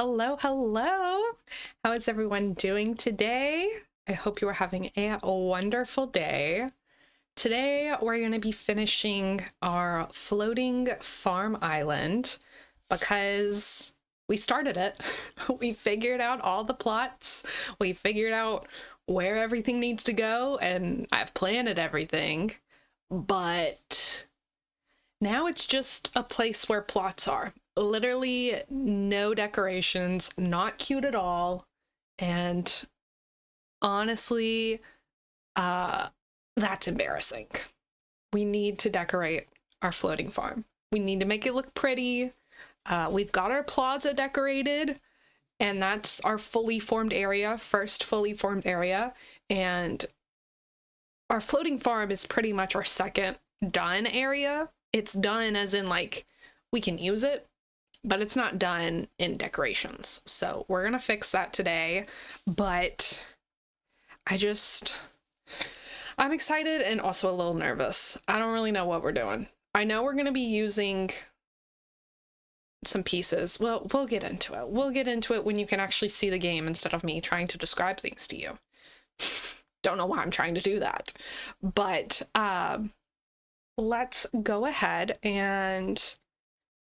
Hello, hello. How is everyone doing today? I hope you are having a wonderful day. Today, we're going to be finishing our floating farm island because we started it. We figured out all the plots. We figured out where everything needs to go, and I've planted everything. But now it's just a place where plots are. Literally no decorations, not cute at all. And honestly, that's embarrassing. We need to decorate our floating farm. We need to make it look pretty. We've got our plaza decorated, and that's our fully formed area, first fully formed area. And our floating farm is pretty much our second done area. It's done as in, like, we can use it, but it's not done in decorations. So we're gonna fix that today. But I'm excited and also a little nervous. I don't really know what we're doing. I know we're gonna be using some pieces. Well, we'll get into it. We'll get into it when you can actually see the game instead of me trying to describe things to you. Don't know why I'm trying to do that. But let's go ahead and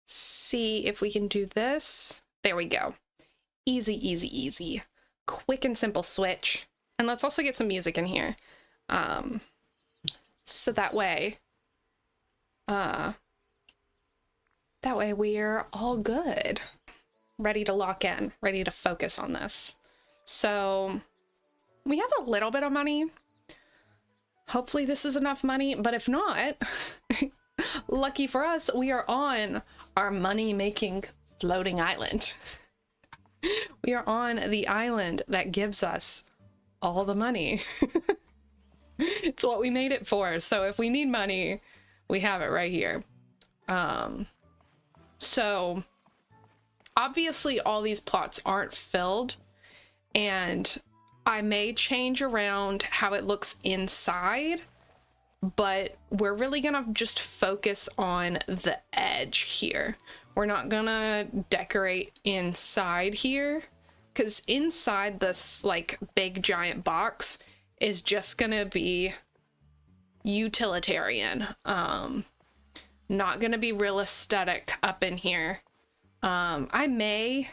see if we can do this. There we go. Easy, easy, easy. Quick and simple switch. And let's also get some music in here. So that way we're all good. Ready to lock in, ready to focus on this. So we have a little bit of money. Hopefully this is enough money, but if not, lucky for us, we are on our money-making floating island. We are on the island that gives us all the money. It's what we made it for. So if we need money, we have it right here. So obviously all these plots aren't filled, and I may change around how it looks inside, but we're really gonna just focus on the edge here. We're not gonna decorate inside here, because inside this like big giant box is just gonna be utilitarian. Not gonna be real aesthetic up in here. I may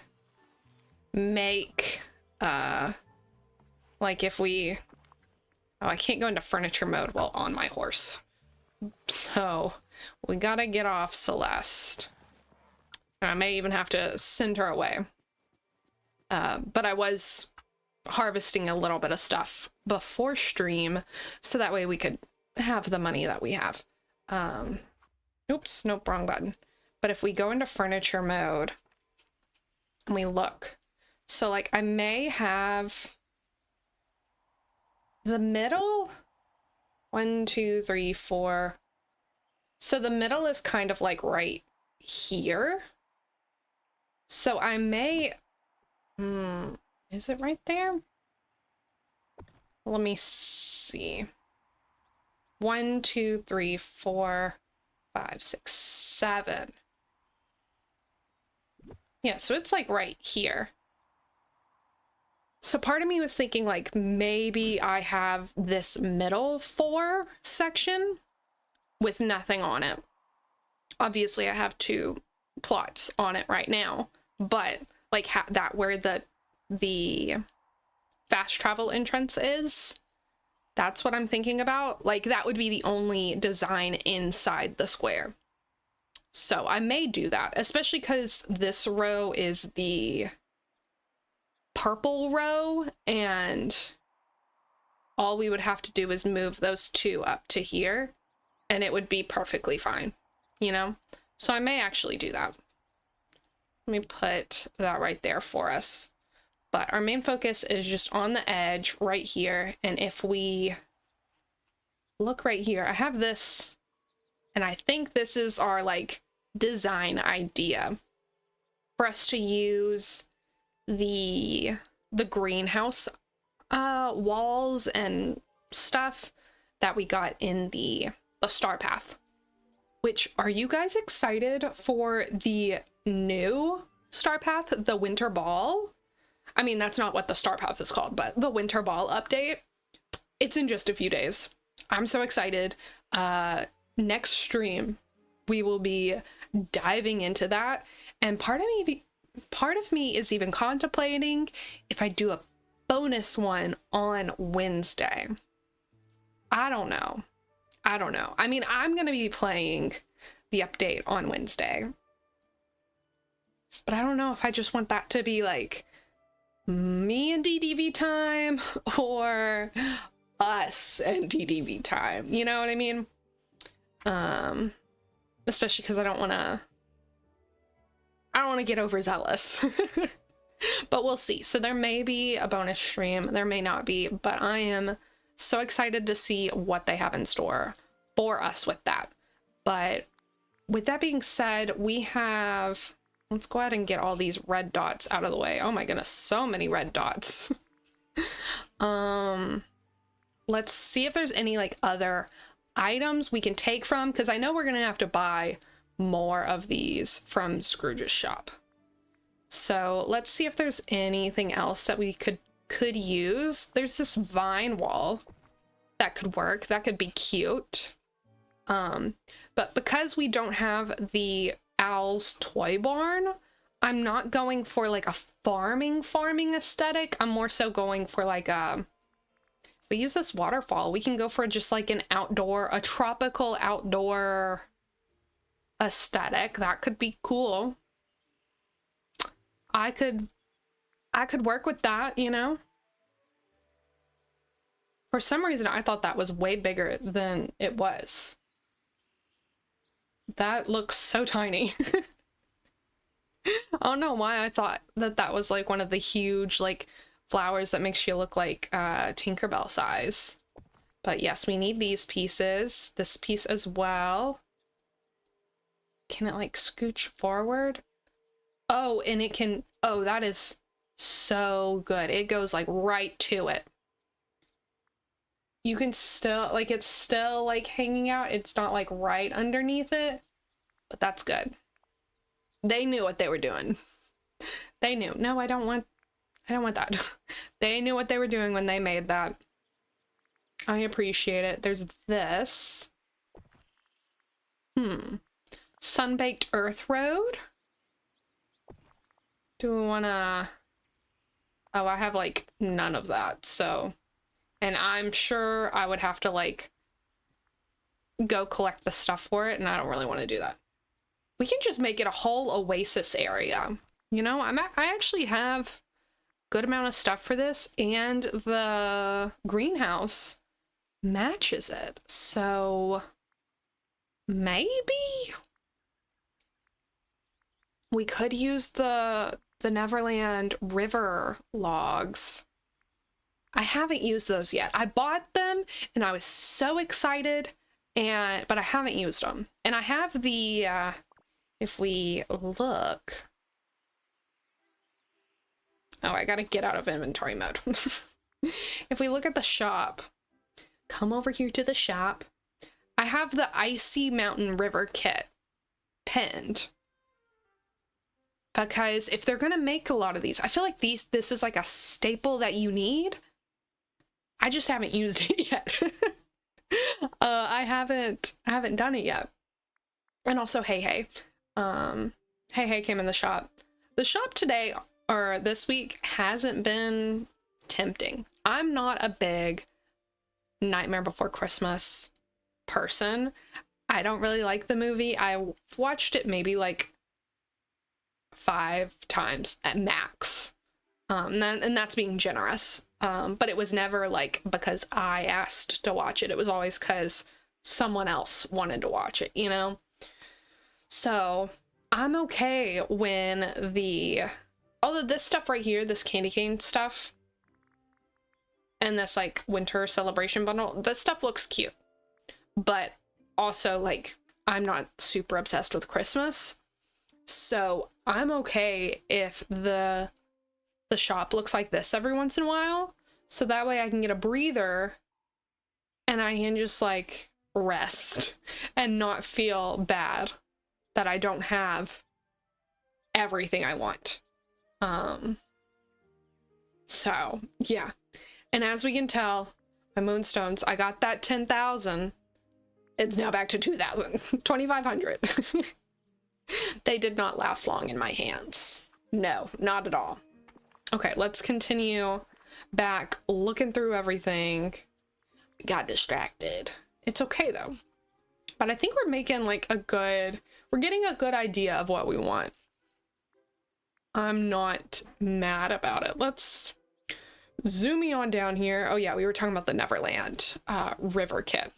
make like if we, oh, I can't go into furniture mode while on my horse. So we gotta get off Celeste. I may even have to send her away. But I was harvesting a little bit of stuff before stream, so that way we could have the money that we have. Oops, nope, wrong button. But if we go into furniture mode and we look, so like I may have the middle, 1, 2, 3, 4. So the middle is kind of like right here. So I may, is it right there? Let me see. 1, 2, 3, 4, 5, 6, 7. Yeah, so it's like right here. So part of me was thinking like maybe I have this middle 4 section with nothing on it. Obviously I have 2 plots on it right now, but like that where the fast travel entrance is, that's what I'm thinking about. Like that would be the only design inside the square. So I may do that, especially because this row is the purple row, and all we would have to do is move those 2 up to here and it would be perfectly fine, you know? So I may actually do that. Let me put that right there for us. But our main focus is just on the edge right here. And if we look right here, I have this, and I think this is our like design idea for us to use the greenhouse walls and stuff that we got in the star path. Which, are you guys excited for the new Star Path, the Winter Ball. I mean, that's not what the Star Path is called, but the Winter Ball update. It's in just a few days. I'm so excited. Next stream, we will be diving into that. And part of me is even contemplating if I do a bonus one on Wednesday. I don't know. I mean, I'm going to be playing the update on Wednesday. But I don't know if I just want that to be like me and DDV time or us and DDV time. You know what I mean? Especially because I don't want to get overzealous. But we'll see. So there may be a bonus stream, there may not be, but I am so excited to see what they have in store for us with that. But with that being said, let's go ahead and get all these red dots out of the way. Oh my goodness, so many red dots. Let's see if there's any like other items we can take from, because I know we're gonna have to buy more of these from Scrooge's shop. So let's see if there's anything else that we could use. There's this vine wall that could work. That could be cute. But because we don't have the Owl's Toy Barn, I'm not going for like a farming aesthetic. I'm more so going for like if we use this waterfall, we can go for just like a tropical outdoor aesthetic. That could be cool. I could work with that, you know? For some reason, I thought that was way bigger than it was. That looks so tiny. I don't know why I thought that was like one of the huge like flowers that makes you look like Tinkerbell size. But yes, we need these pieces. This piece as well. Can it like scooch forward? Oh, and it can, oh, that is so good. It goes like right to it. You can still, like, it's still like hanging out. It's not like right underneath it, but that's good. They knew what they were doing. They knew. No, I don't want that. They knew what they were doing when they made that. I appreciate it. There's this. Sunbaked Earth Road. Do we wanna... Oh, I have like none of that, so... And I'm sure I would have to like go collect the stuff for it, and I don't really want to do that. We can just make it a whole oasis area. You know, I actually have good amount of stuff for this, and the greenhouse matches it. So maybe we could use the Neverland River logs. I haven't used those yet. I bought them and I was so excited, but I haven't used them. And I have the, if we look, oh, I gotta get out of inventory mode. If we look at the shop, come over here to the shop. I have the Icy Mountain River kit pinned. Because if they're gonna make a lot of these, I feel like this is like a staple that you need. I just haven't used it yet. I haven't done it yet. And also, Hey came in the shop. The shop today, or this week, hasn't been tempting. I'm not a big Nightmare Before Christmas person. I don't really like the movie. I watched it maybe like 5 times at max. And that's being generous. But it was never like because I asked to watch it. It was always because someone else wanted to watch it, you know? So I'm okay when although this stuff right here, this candy cane stuff, and this like winter celebration bundle, this stuff looks cute. But also like, I'm not super obsessed with Christmas. So I'm okay if the shop looks like this every once in a while, so that way I can get a breather and I can just like rest and not feel bad that I don't have everything I want. So yeah. And as we can tell, my moonstones, I got that 10,000. It's now back to 2,000, 2,500. They did not last long in my hands. No, not at all. Okay, let's continue back looking through everything. We got distracted. It's okay though. But I think we're making like we're getting a good idea of what we want. I'm not mad about it. Let's zoom me on down here. Oh yeah, we were talking about the Neverland river kit.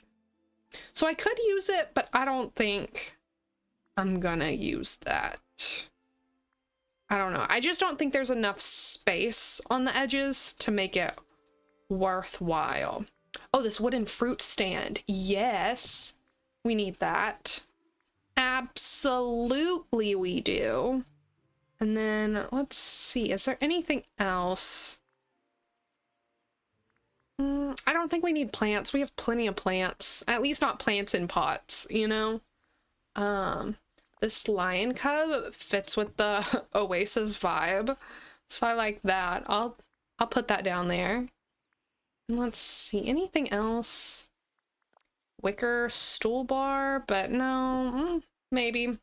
So I could use it, but I don't think I'm gonna use that. I don't know. I just don't think there's enough space on the edges to make it worthwhile. Oh, this wooden fruit stand. Yes, we need that. Absolutely we do. And then let's see, is there anything else? I don't think we need plants. We have plenty of plants. At least not plants in pots, you know? This lion cub fits with the Oasis vibe. So I like that. I'll put that down there. And let's see, anything else? Wicker stool bar, but no, maybe.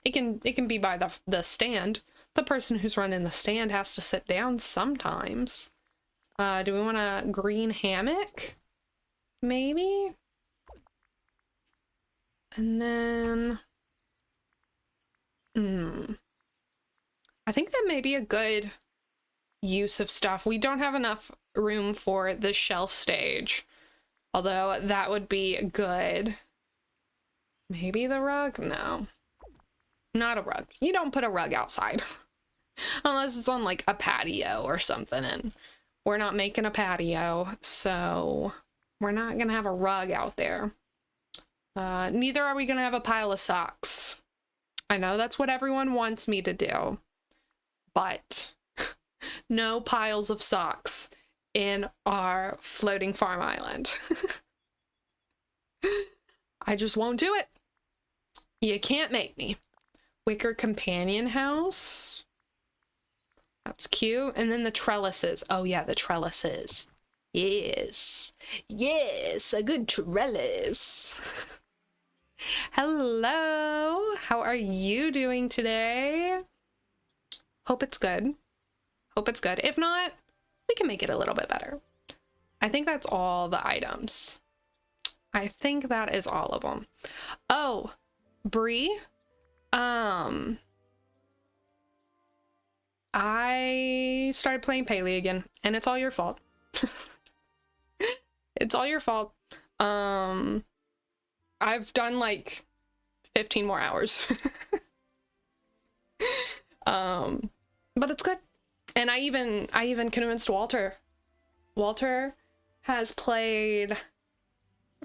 It can be by the stand. The person who's running the stand has to sit down sometimes. Do we want a green hammock? Maybe? And then... I think that may be a good use of stuff. We don't have enough room for the shell stage. Although that would be good. Maybe the rug? No. Not a rug. You don't put a rug outside. Unless it's on like a patio or something, and we're not making a patio, so we're not gonna have a rug out there. Neither are we gonna have a pile of socks. I know that's what everyone wants me to do, but no piles of socks in our floating farm island. I just won't do it. You can't make me. Wicker companion house. That's cute. And then the trellises. Oh yeah, the trellises. Yes. Yes, a good trellis. Hello. How are you doing today? Hope it's good. Hope it's good. If not, we can make it a little bit better. I think that's all the items. I think that is all of them. Oh, Bree. I started playing Paley again, and it's all your fault. It's all your fault. I've done like 15 more hours. But it's good. And I even convinced Walter. Walter has played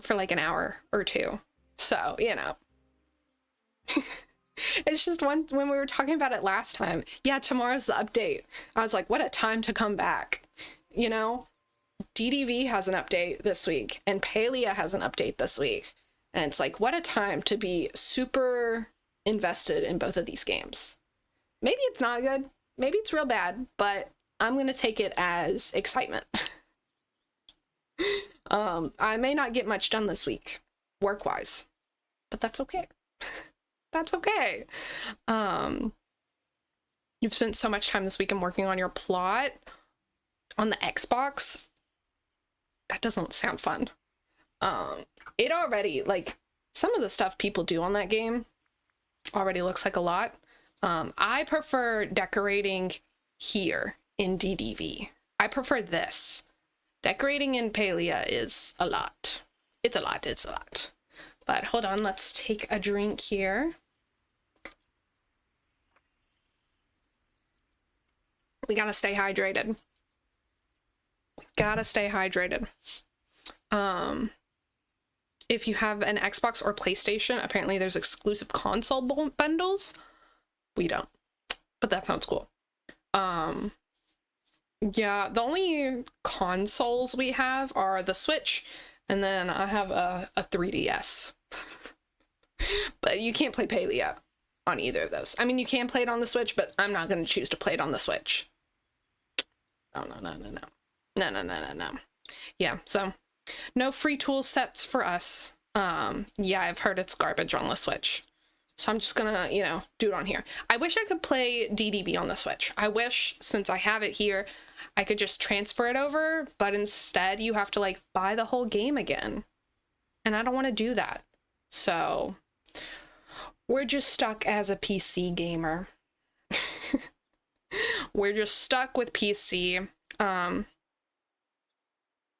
for like an hour or two. So, you know. It's just when we were talking about it last time. Yeah, tomorrow's the update. I was like, what a time to come back. You know? DDV has an update this week, and Palia has an update this week. And it's like, what a time to be super invested in both of these games. Maybe it's not good. Maybe it's real bad, but I'm going to take it as excitement. I may not get much done this week, work-wise, but that's okay. That's okay. You've spent so much time this weekend working on your plot on the Xbox. That doesn't sound fun. It already, like, some of the stuff people do on that game already looks like a lot. I prefer decorating here in DDV. I prefer this. Decorating in Palia is a lot. It's a lot, it's a lot. But hold on, let's take a drink here. We gotta stay hydrated. Gotta stay hydrated. If you have an Xbox or PlayStation, apparently there's exclusive console bundles. We don't, but that sounds cool. Yeah, the only consoles we have are the Switch, and then I have a 3DS. But you can't play Palia on either of those. I mean, you can play it on the Switch, but I'm not going to choose to play it on the Switch. Oh, no, no, no, no. No, no, no, no, no. Yeah, so no free tool sets for us. Yeah, I've heard it's garbage on the Switch. So I'm just gonna, you know, do it on here. I wish I could play DDB on the Switch. I wish, since I have it here, I could just transfer it over, but instead you have to, like, buy the whole game again. And I don't want to do that. So we're just stuck as a PC gamer. We're just stuck with PC.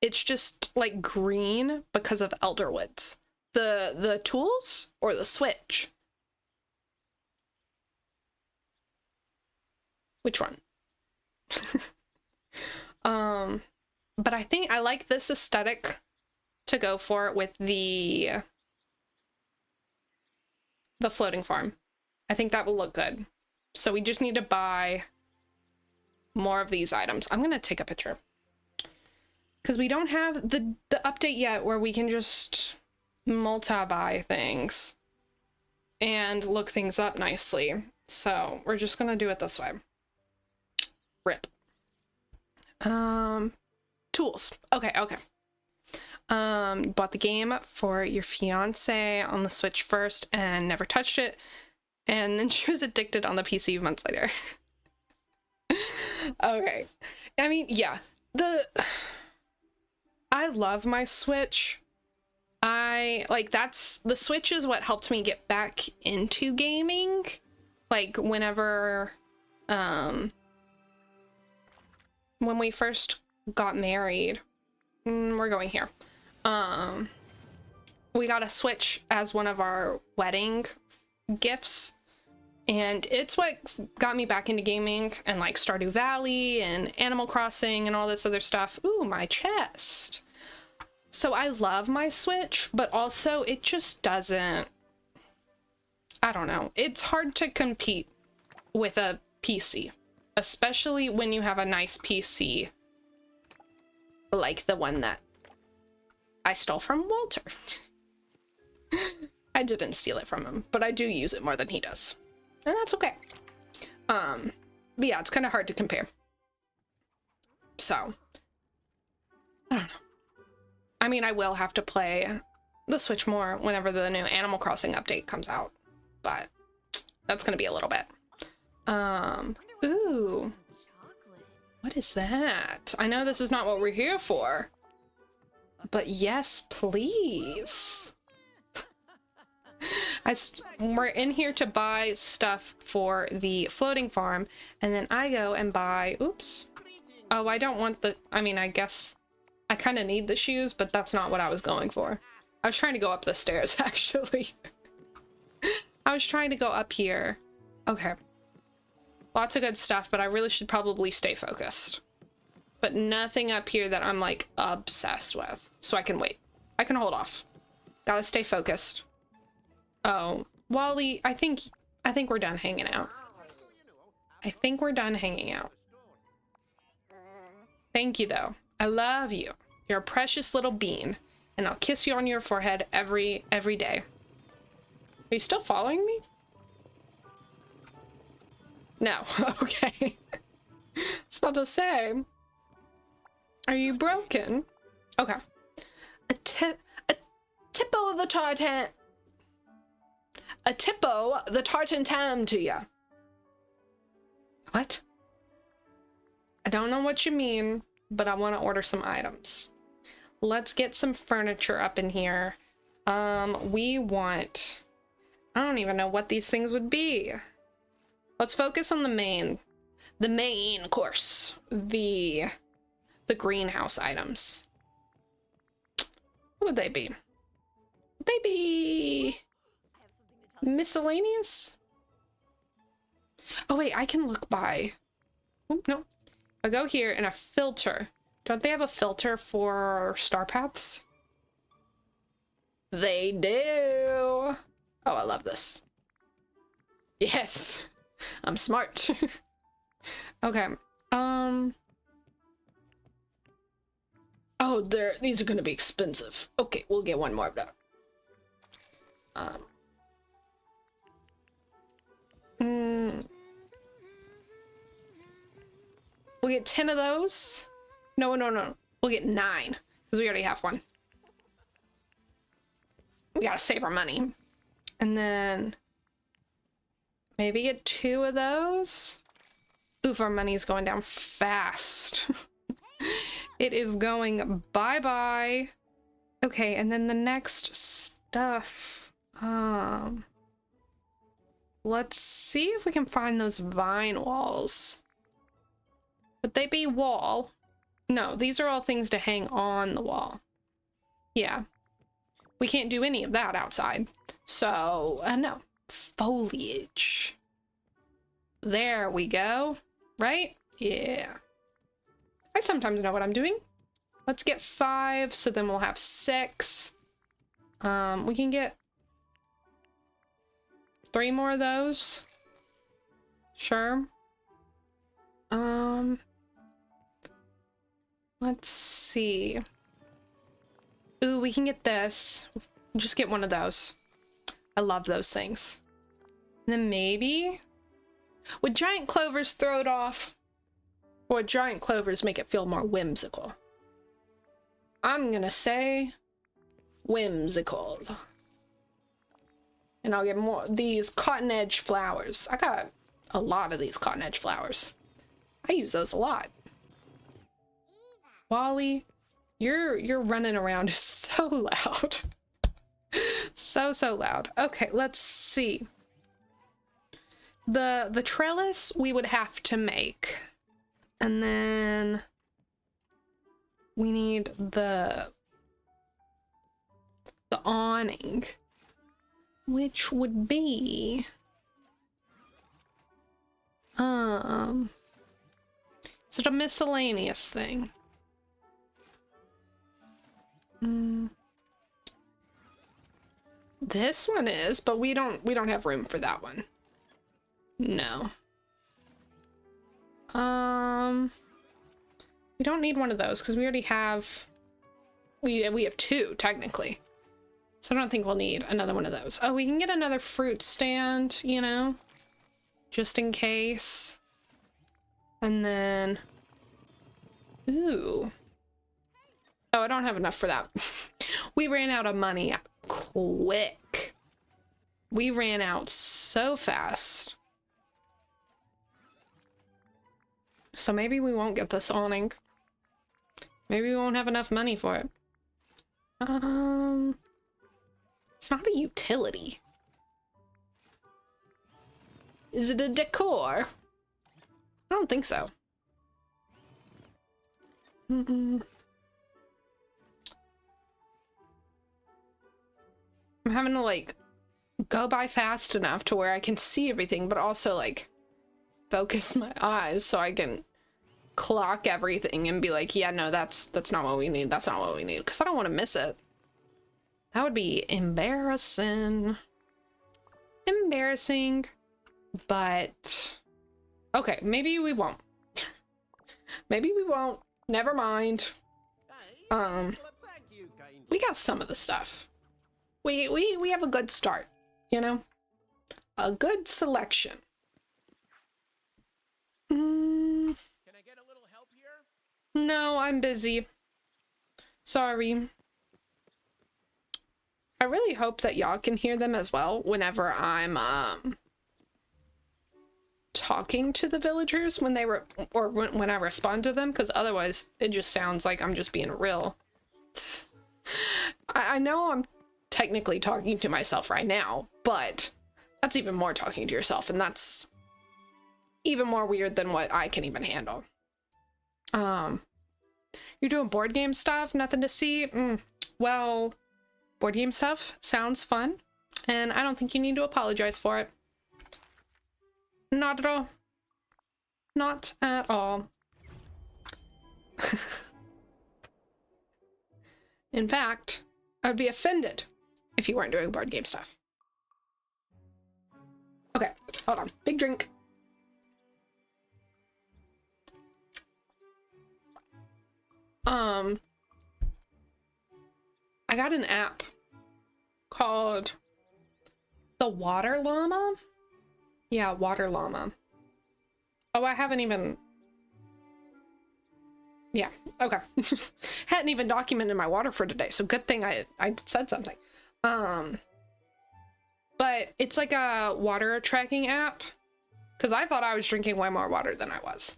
It's just, like, green because of Elderwoods. The tools or the Switch? Which one? But I think I like this aesthetic to go for with the floating farm. I think that will look good. So we just need to buy more of these items. I'm gonna take a picture because we don't have the update yet where we can just multi-buy things and look things up nicely. So we're just gonna do it this way. Rip. Tools. Okay, okay. Bought the game for your fiance on the Switch first and never touched it. And then she was addicted on the PC months later. Okay. I mean, yeah. I love my Switch. The Switch is what helped me get back into gaming. Like, whenever, when we first got married, we're going here. We got a Switch as one of our wedding gifts, and it's what got me back into gaming, and like Stardew Valley and Animal Crossing and all this other stuff. Ooh, my chest. So I love my Switch, but also it just doesn't, I don't know. It's hard to compete with a PC, especially when you have a nice PC like the one that I stole from Walter. I didn't steal it from him, but I do use it more than he does. And that's okay. But yeah, it's kind of hard to compare. So, I don't know. I mean, I will have to play the Switch more whenever the new Animal Crossing update comes out, but that's gonna be a little bit. Ooh. What is that? I know this is not what we're here for, but yes, please. We're in here to buy stuff for the floating farm, and then I go and buy, oops. Oh, I don't want the, I mean, I guess I kind of need the shoes, but that's not what I was going for. I was trying to go up the stairs, actually. I was trying to go up here. Okay. Lots of good stuff, but I really should probably stay focused. But nothing up here that I'm, like, obsessed with. So I can wait. I can hold off. Gotta stay focused. Oh, Wally, I think we're done hanging out. I think we're done hanging out. Thank you, though. I love you. You're a precious little bean. And I'll kiss you on your forehead every day. Are you still following me? No. Okay. I was about to say. Are you broken? Okay. A tippo the tartan. A tippo the tartan tam to ya. What? I don't know what you mean, but I want to order some items. Let's get some furniture up in here. We want, I don't even know what these things would be. Let's focus on the main course, the greenhouse items. What would they be? Would they be miscellaneous? Oh wait, I can look by. Oh, no. I go here and a filter. Don't they have a filter for star paths? They do. Oh, I love this. Yes. I'm smart. Okay. Oh, these are gonna be expensive. Okay, we'll get one more of that. We'll get 10 of those. No. We'll get 9 because we already have one. We gotta save our money. And then maybe get 2 of those. Oof, our money's going down fast. It is going bye-bye. Okay, and then the next stuff. Let's see if we can find those vine walls. Would they be wall? No, these are all things to hang on the wall. Yeah. We can't do any of that outside. So, no. Foliage. There we go. Right? Yeah. I sometimes know what I'm doing. Let's get 5, so then we'll have 6. We can get 3 more of those. Sure. Let's see. Ooh, we can get this. Just get one of those. I love those things. And then maybe... Would giant clovers throw it off? Or would giant clovers make it feel more whimsical? I'm gonna say whimsical. And I'll get more these cotton edge flowers. I got a lot of these cotton edge flowers. I use those a lot. Wally, you're running around so loud. So loud. Okay, let's see. The trellis we would have to make. And then we need the awning, which would be is it a miscellaneous thing? This one is, but we don't have room for that one. No. We don't need one of those because we already have we have 2 technically. So I don't think we'll need another one of those. Oh, we can get another fruit stand, you know, just in case. And then ooh. Oh, I don't have enough for that. We ran out of money quick. We ran out so fast. So maybe we won't get this awning. Maybe we won't have enough money for it. It's not a utility. Is it a decor? I don't think so. I'm having to like go by fast enough to where I can see everything, but also like focus my eyes so I can clock everything and be like, yeah, no, that's not what we need. That's not what we need, because I don't want to miss it. That would be embarrassing. Embarrassing. But okay, maybe we won't. Maybe we won't. Never mind. We got some of the stuff. We have a good start, you know? A good selection. Can I get a little help here? No, I'm busy. Sorry. I really hope that y'all can hear them as well whenever I'm talking to the villagers when they were when I respond to them, because otherwise it just sounds like I'm just being real. I know I'm technically talking to myself right now, but that's even more talking to yourself, and that's even more weird than what I can even handle. You're doing board game stuff? Nothing to see? Well, board game stuff sounds fun, and I don't think you need to apologize for it. Not at all. Not at all. In fact, I would be offended if you weren't doing board game stuff. Okay, hold on. Big drink. I got an app called the Water Llama. Yeah, water llama. Oh, I haven't even... Yeah, okay. Hadn't even documented my water for today, so good thing I said something. But it's like a water tracking app, because I thought I was drinking way more water than I was.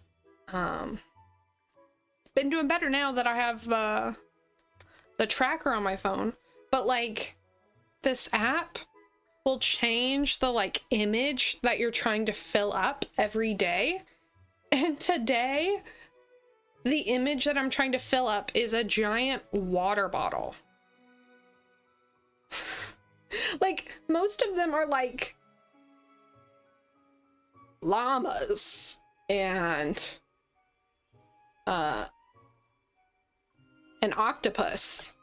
Been doing better now that I have the tracker on my phone, but like this app will change the like image that you're trying to fill up every day. And today, the image that I'm trying to fill up is a giant water bottle. Like, most of them are like llamas and an octopus.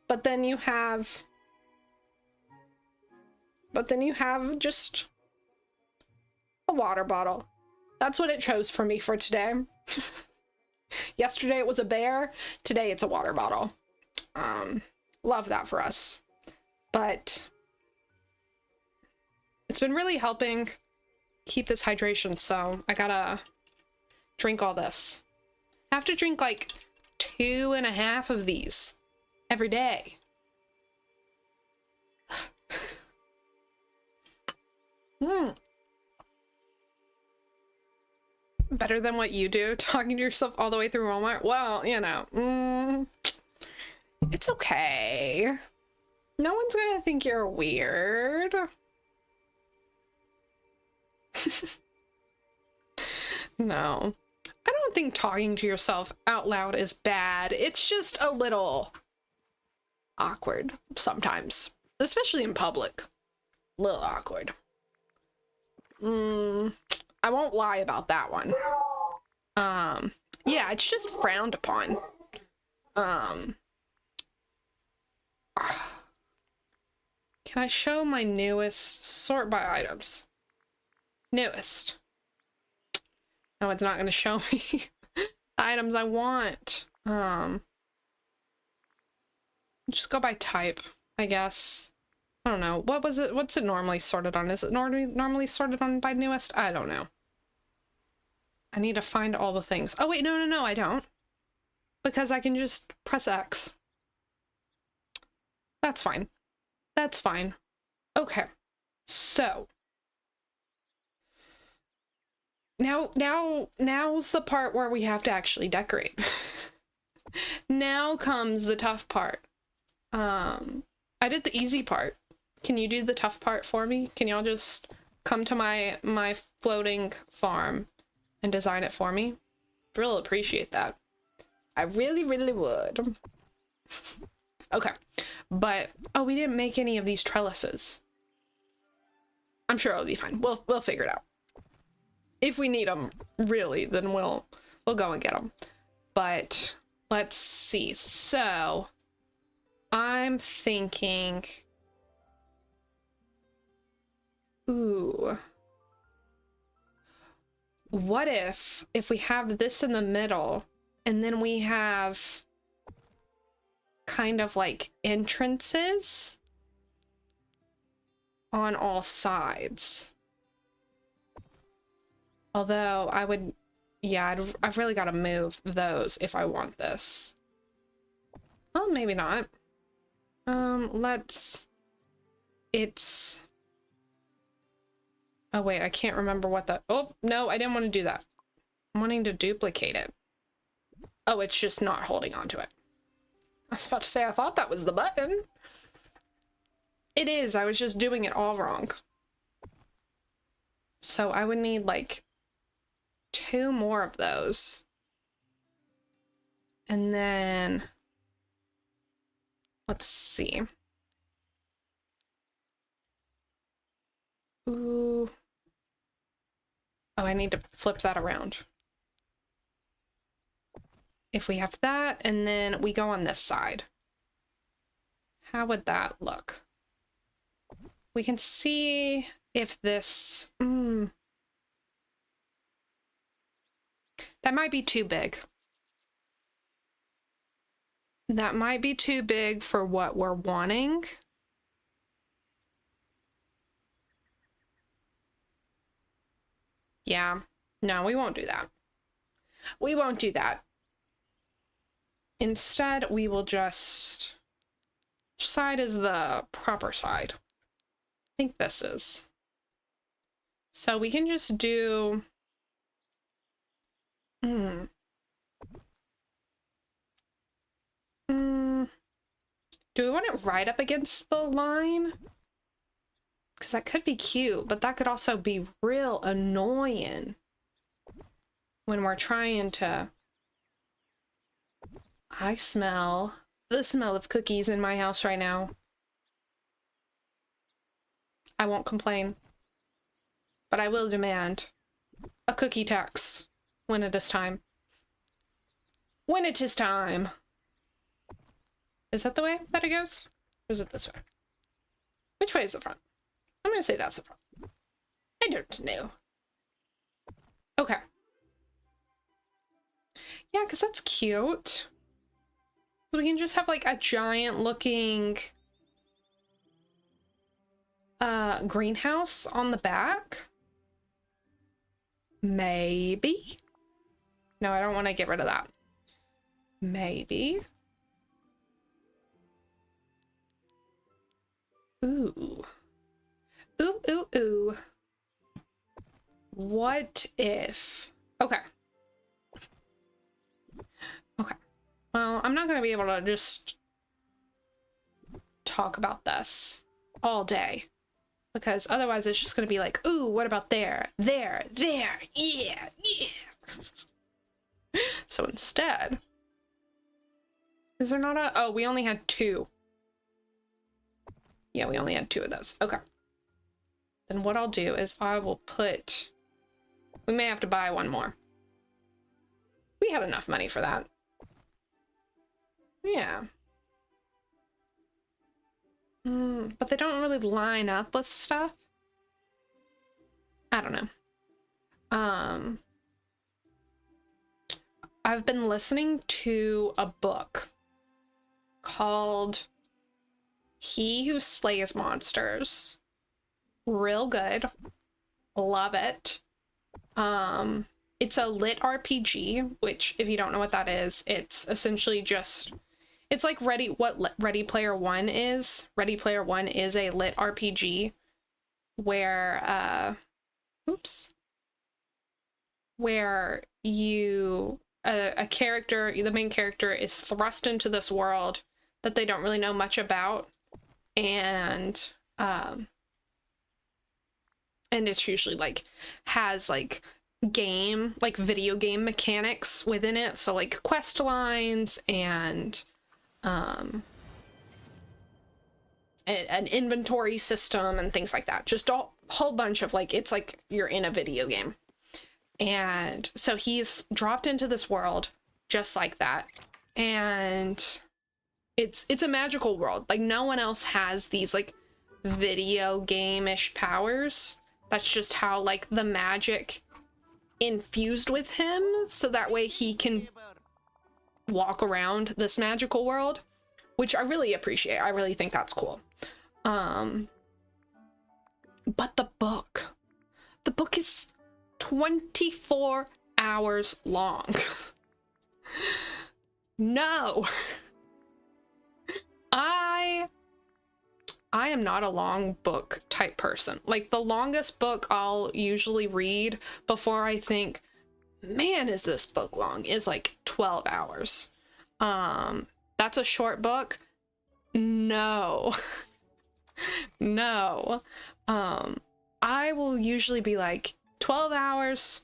But then you have just a water bottle. That's what it chose for me for today. Yesterday it was a bear, today it's a water bottle. Love that for us. But it's been really helping keep this hydration, so I gotta drink all this. I have to drink like 2.5 of these every day. Better than what you do, talking to yourself all the way through Walmart. Well, you know, it's okay. No one's gonna think you're weird. No. I don't think talking to yourself out loud is bad. It's just a little awkward sometimes. Especially in public. A little awkward. I won't lie about that one. Yeah, it's just frowned upon. Can I show my newest sort by items? Newest. No, it's not going to show me items I want. Just go by type, I guess. I don't know. What was it? What's it normally sorted on? Is it normally sorted on by newest? I don't know. I need to find all the things. Oh, wait, no, I don't. Because I can just press X. That's fine. That's fine. Okay. So. Now's the part where we have to actually decorate. Now comes the tough part. I did the easy part. Can you do the tough part for me? Can y'all just come to my floating farm and design it for me? Really appreciate that. I really, really would. Okay. But, oh, we didn't make any of these trellises. I'm sure it'll be fine. We'll figure it out. If we need them, really, then we'll go and get them. But let's see. So I'm thinking, ooh, what if we have this in the middle and then we have kind of like entrances on all sides? Although I would, yeah, I've really got to move those if I want this. Well, maybe not. Oh wait, I can't remember what the, oh, no, I didn't want to do that. I'm wanting to duplicate it. Oh, it's just not holding on to it. I was about to say, I thought that was the button. It is, I was just doing it all wrong. So I would need like 2 more of those. And then let's see. Ooh. Oh, I need to flip that around. If we have that, and then we go on this side. How would that look? We can see if this... That might be too big. That might be too big for what we're wanting. Yeah. No, we won't do that. We won't do that. Instead, we will just... Which side is the proper side? I think this is. So we can just do... Do we want it right up against the line? Because that could be cute, but that could also be real annoying when we're trying to... I smell the smell of cookies in my house right now. I won't complain, but I will demand a cookie tax when it is time. When it is time. Is that the way that it goes? Or is it this way? Which way is the front? I'm gonna say that's the front. I don't know. Okay. Yeah, because that's cute. So we can just have like a giant looking greenhouse on the back. Maybe. No, I don't want to get rid of that. Maybe. Ooh. Ooh, ooh, ooh. What if... Okay. Okay. Well, I'm not going to be able to just talk about this all day. Because otherwise it's just going to be like, ooh, what about there? There, there, yeah, yeah. So instead... Is there not a... Oh, we only had 2. Yeah, we only had 2 of those. Okay. Then what I'll do is I will put... We may have to buy 1 more. We had enough money for that. Yeah. But they don't really line up with stuff. I don't know. I've been listening to a book called He Who Slays Monsters. Real good. Love it. It's a lit RPG, which if you don't know what that is, it's essentially just... It's like what Ready Player One is. Ready Player One is a lit RPG where, where you, a character, the main character is thrust into this world that they don't really know much about. And it's usually like, has like video game mechanics within it. So like quest lines and an inventory system and things like that. Just a whole bunch of like, it's like you're in a video game. And so he's dropped into this world just like that. And it's a magical world. Like no one else has these like video game-ish powers. That's just how like the magic infused with him. So that way he can walk around this magical world, which I really appreciate. I really think that's cool. But the book is 24 hours long. No. I am not a long book type person. Like the longest book I'll usually read before I think, man, is this book long, is like 12 hours. That's a short book. No. No. I will usually be like 12 hours,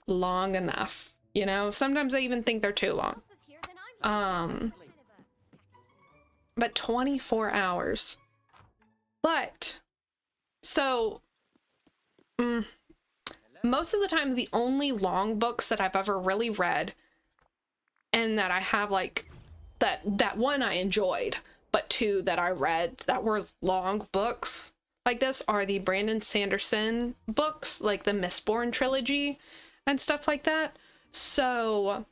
long enough. You know, sometimes I even think they're too long. But 24 hours. But, so, most of the time, the only long books that I've ever really read, and that I have like, that one I enjoyed, but 2 that I read that were long books like this are the Brandon Sanderson books, like the Mistborn trilogy and stuff like that. So,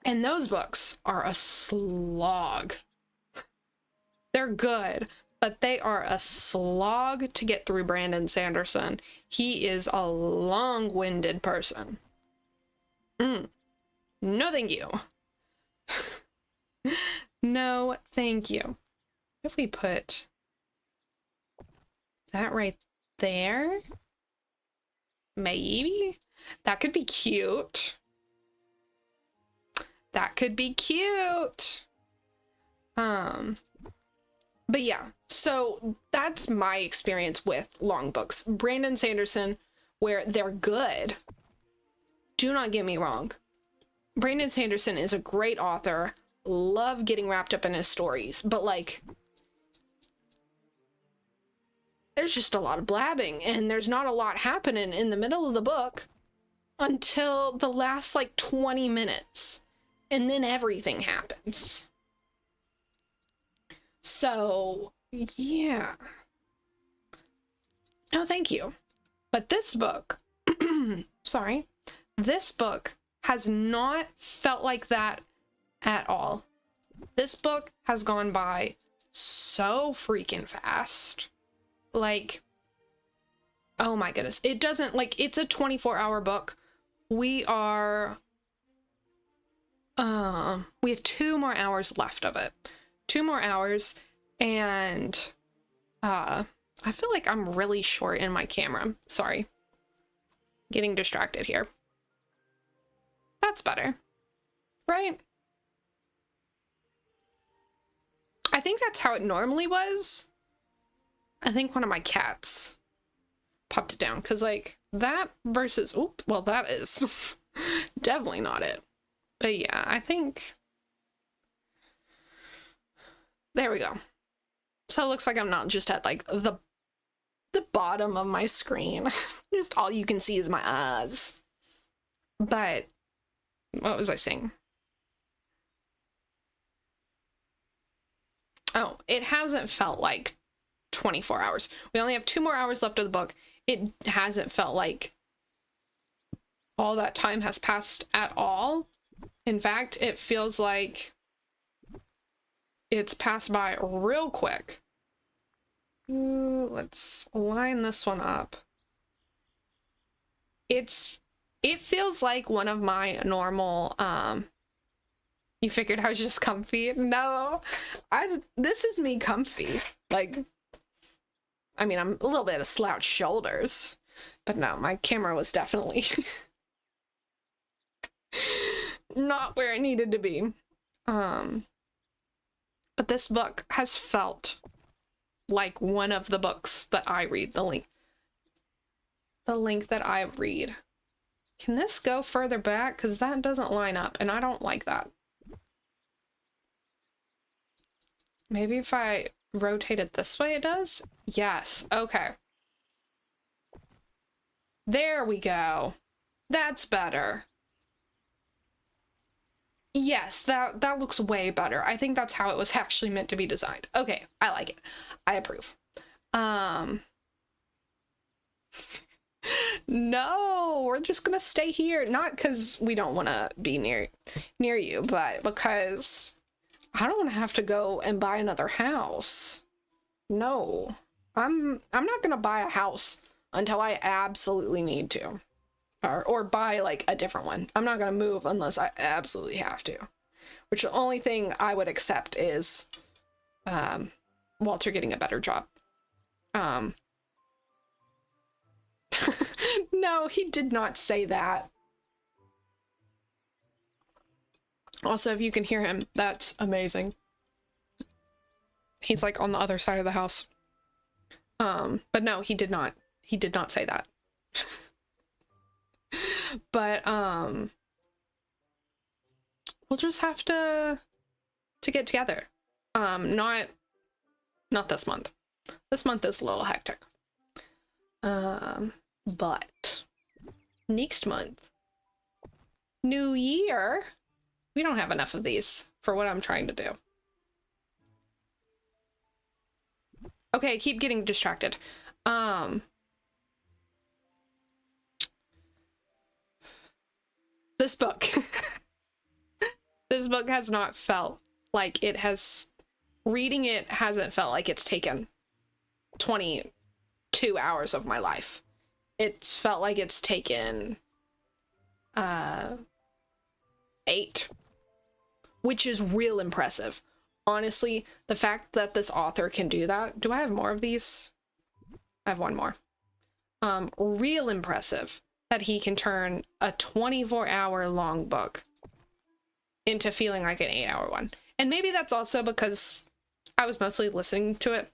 and those books are a slog. They're good, but they are a slog to get through. Brandon Sanderson. He is a long-winded person. No, thank you. No, thank you. If we put that right there, maybe that could be cute. That could be cute. But yeah, so that's my experience with long books. Brandon Sanderson, where they're good. Do not get me wrong. Brandon Sanderson is a great author. Love getting wrapped up in his stories, but like, there's just a lot of blabbing, and there's not a lot happening in the middle of the book until the last like 20 minutes, and then everything happens. So yeah, no thank you. But this book sorry, this book has not felt like that at all. This book has gone by so freaking fast. Like, oh my goodness. It doesn't, like, it's a 24-hour book. We are, we have 2 more hours left of it. 2 more hours, and, I feel like I'm really short in my camera. Sorry. Getting distracted here. That's better. Right? I think that's how it normally was. I think one of my cats popped it down, because like that versus, oop, well, that is definitely not it. But yeah, I think there we go. So it looks like I'm not just at like the bottom of my screen. Just all you can see is my eyes. But what was I saying? Oh, it hasn't felt like 24 hours. We only have 2 more hours left of the book. It hasn't felt like all that time has passed at all. In fact, it feels like it's passed by real quick. Ooh, let's line this one up. It feels like one of my normal, you figured I was just comfy? No, this is me comfy. Like, I mean, I'm a little bit of slouched shoulders, but no, my camera was definitely not where it needed to be. But this book has felt like one of the books that I read, the link that I read. Can this go further back? Because that doesn't line up, and I don't like that. Maybe if I rotate it this way, it does? Yes. Okay. There we go. That's better. Yes, that looks way better. I think that's how it was actually meant to be designed. Okay, I like it. I approve. No, we're just gonna stay here. Not because we don't want to be near you, but because I don't want to have to go and buy another house. No, I'm not gonna buy a house until I absolutely need to, or buy like a different one. I'm not gonna move unless I absolutely have to. Which the only thing I would accept is Walter getting a better job. No, he did not say that. Also, if you can hear him, that's amazing. He's like on the other side of the house. But no, he did not. He did not say that. But we'll just have to get together. Not this month. This month is a little hectic. But next month, New Year. We don't have enough of these for what I'm trying to do. Okay, I keep getting distracted. This book. This book has not felt like it has... Reading it hasn't felt like it's taken 22 hours of my life. It felt like it's taken 8, which is real impressive. Honestly, the fact that this author can do that. Do I have more of these? I have one more. Real impressive that he can turn a 24-hour long book into feeling like an 8-hour one. And maybe that's also because I was mostly listening to it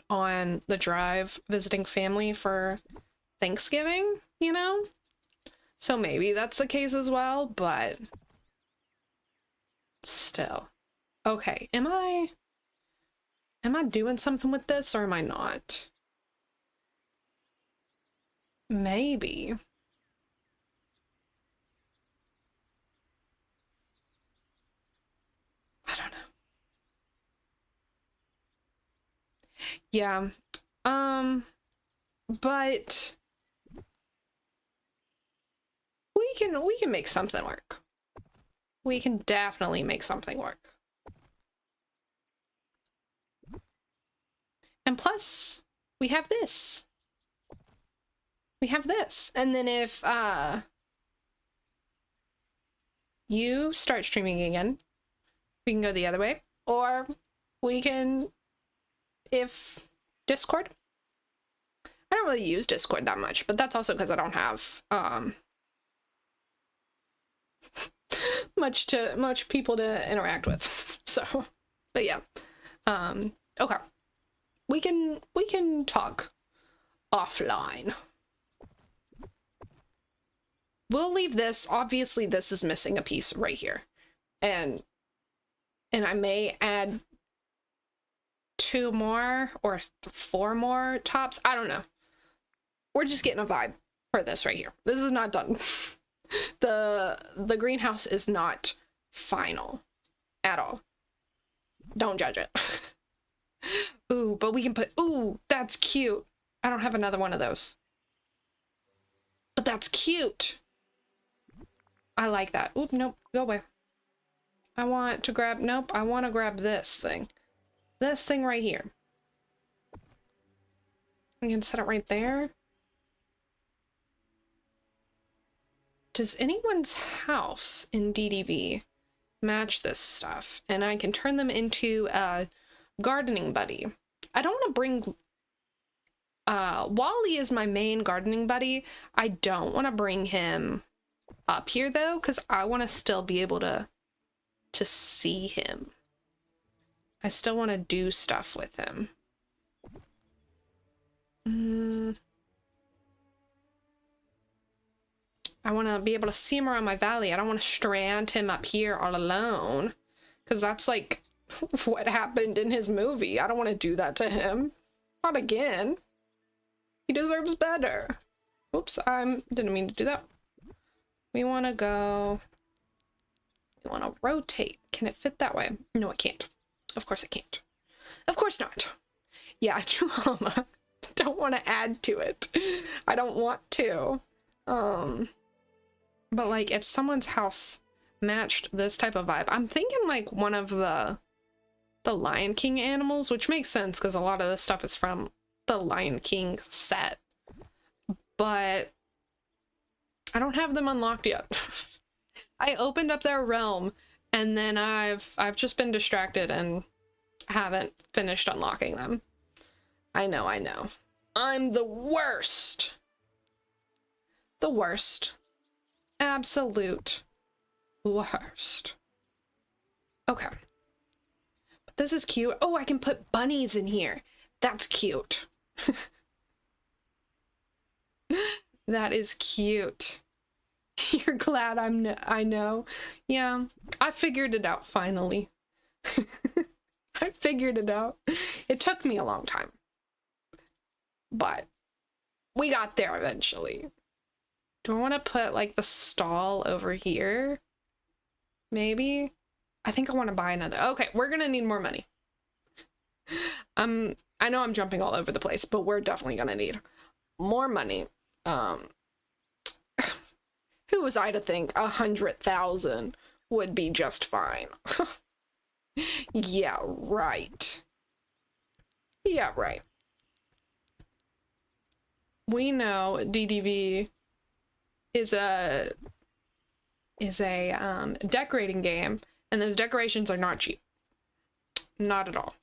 on the drive visiting family for Thanksgiving, you know? So maybe that's the case as well, but still. Okay, am I doing something with this or am I not? Maybe. I don't know. Yeah. But we can make something work. We can definitely make something work. And plus, we have this. We have this. And then if you start streaming again, we can go the other way. Or we can, if Discord. I don't really use Discord that much, but that's also because I don't have much people to interact with. So, but yeah. Okay. We can talk offline. We'll leave this. Obviously, this is missing a piece right here. And I may add 2 more or 4 more tops. I don't know. We're just getting a vibe for this right here. This is not done. The greenhouse is not final at all. Don't judge it. Ooh, but we can put, ooh, that's cute. I don't have another one of those. But that's cute. I like that. Oop, nope, go away. I want to grab, nope, I want to grab this thing. This thing right here. We can set it right there. Does anyone's house in DDV match this stuff? And I can turn them into a gardening buddy. I don't want to bring... Wally is my main gardening buddy. I don't want to bring him up here, though, because I want to still be able to see him. I still want to do stuff with him. I want to be able to see him around my valley. I don't want to strand him up here all alone, because that's like what happened in his movie. I don't want to do that to him. Not again. He deserves better. Oops, didn't mean to do that. We want to go... We want to rotate. Can it fit that way? No, it can't. Of course it can't. Of course not. Yeah, drama. Don't want to add to it. I don't want to. But like if someone's house matched this type of vibe, I'm thinking like one of the Lion King animals, which makes sense because a lot of this stuff is from the Lion King set. But I don't have them unlocked yet. I opened up their realm and then I've just been distracted and haven't finished unlocking them. I know. I'm the worst. The worst. Absolute worst. Okay. But this is cute. Oh, I can put bunnies in here. That's cute. That is cute. You're glad I know. Yeah, I figured it out finally. I figured it out. It took me a long time. But we got there eventually. Do I want to put like the stall over here? Maybe? I think I want to buy another. Okay, we're gonna need more money. I know I'm jumping all over the place, but we're definitely gonna need more money. Who was I to think 100,000 would be just fine? Yeah, right. Yeah, right. we know DDV is a decorating game, and those decorations are not cheap. Not at all.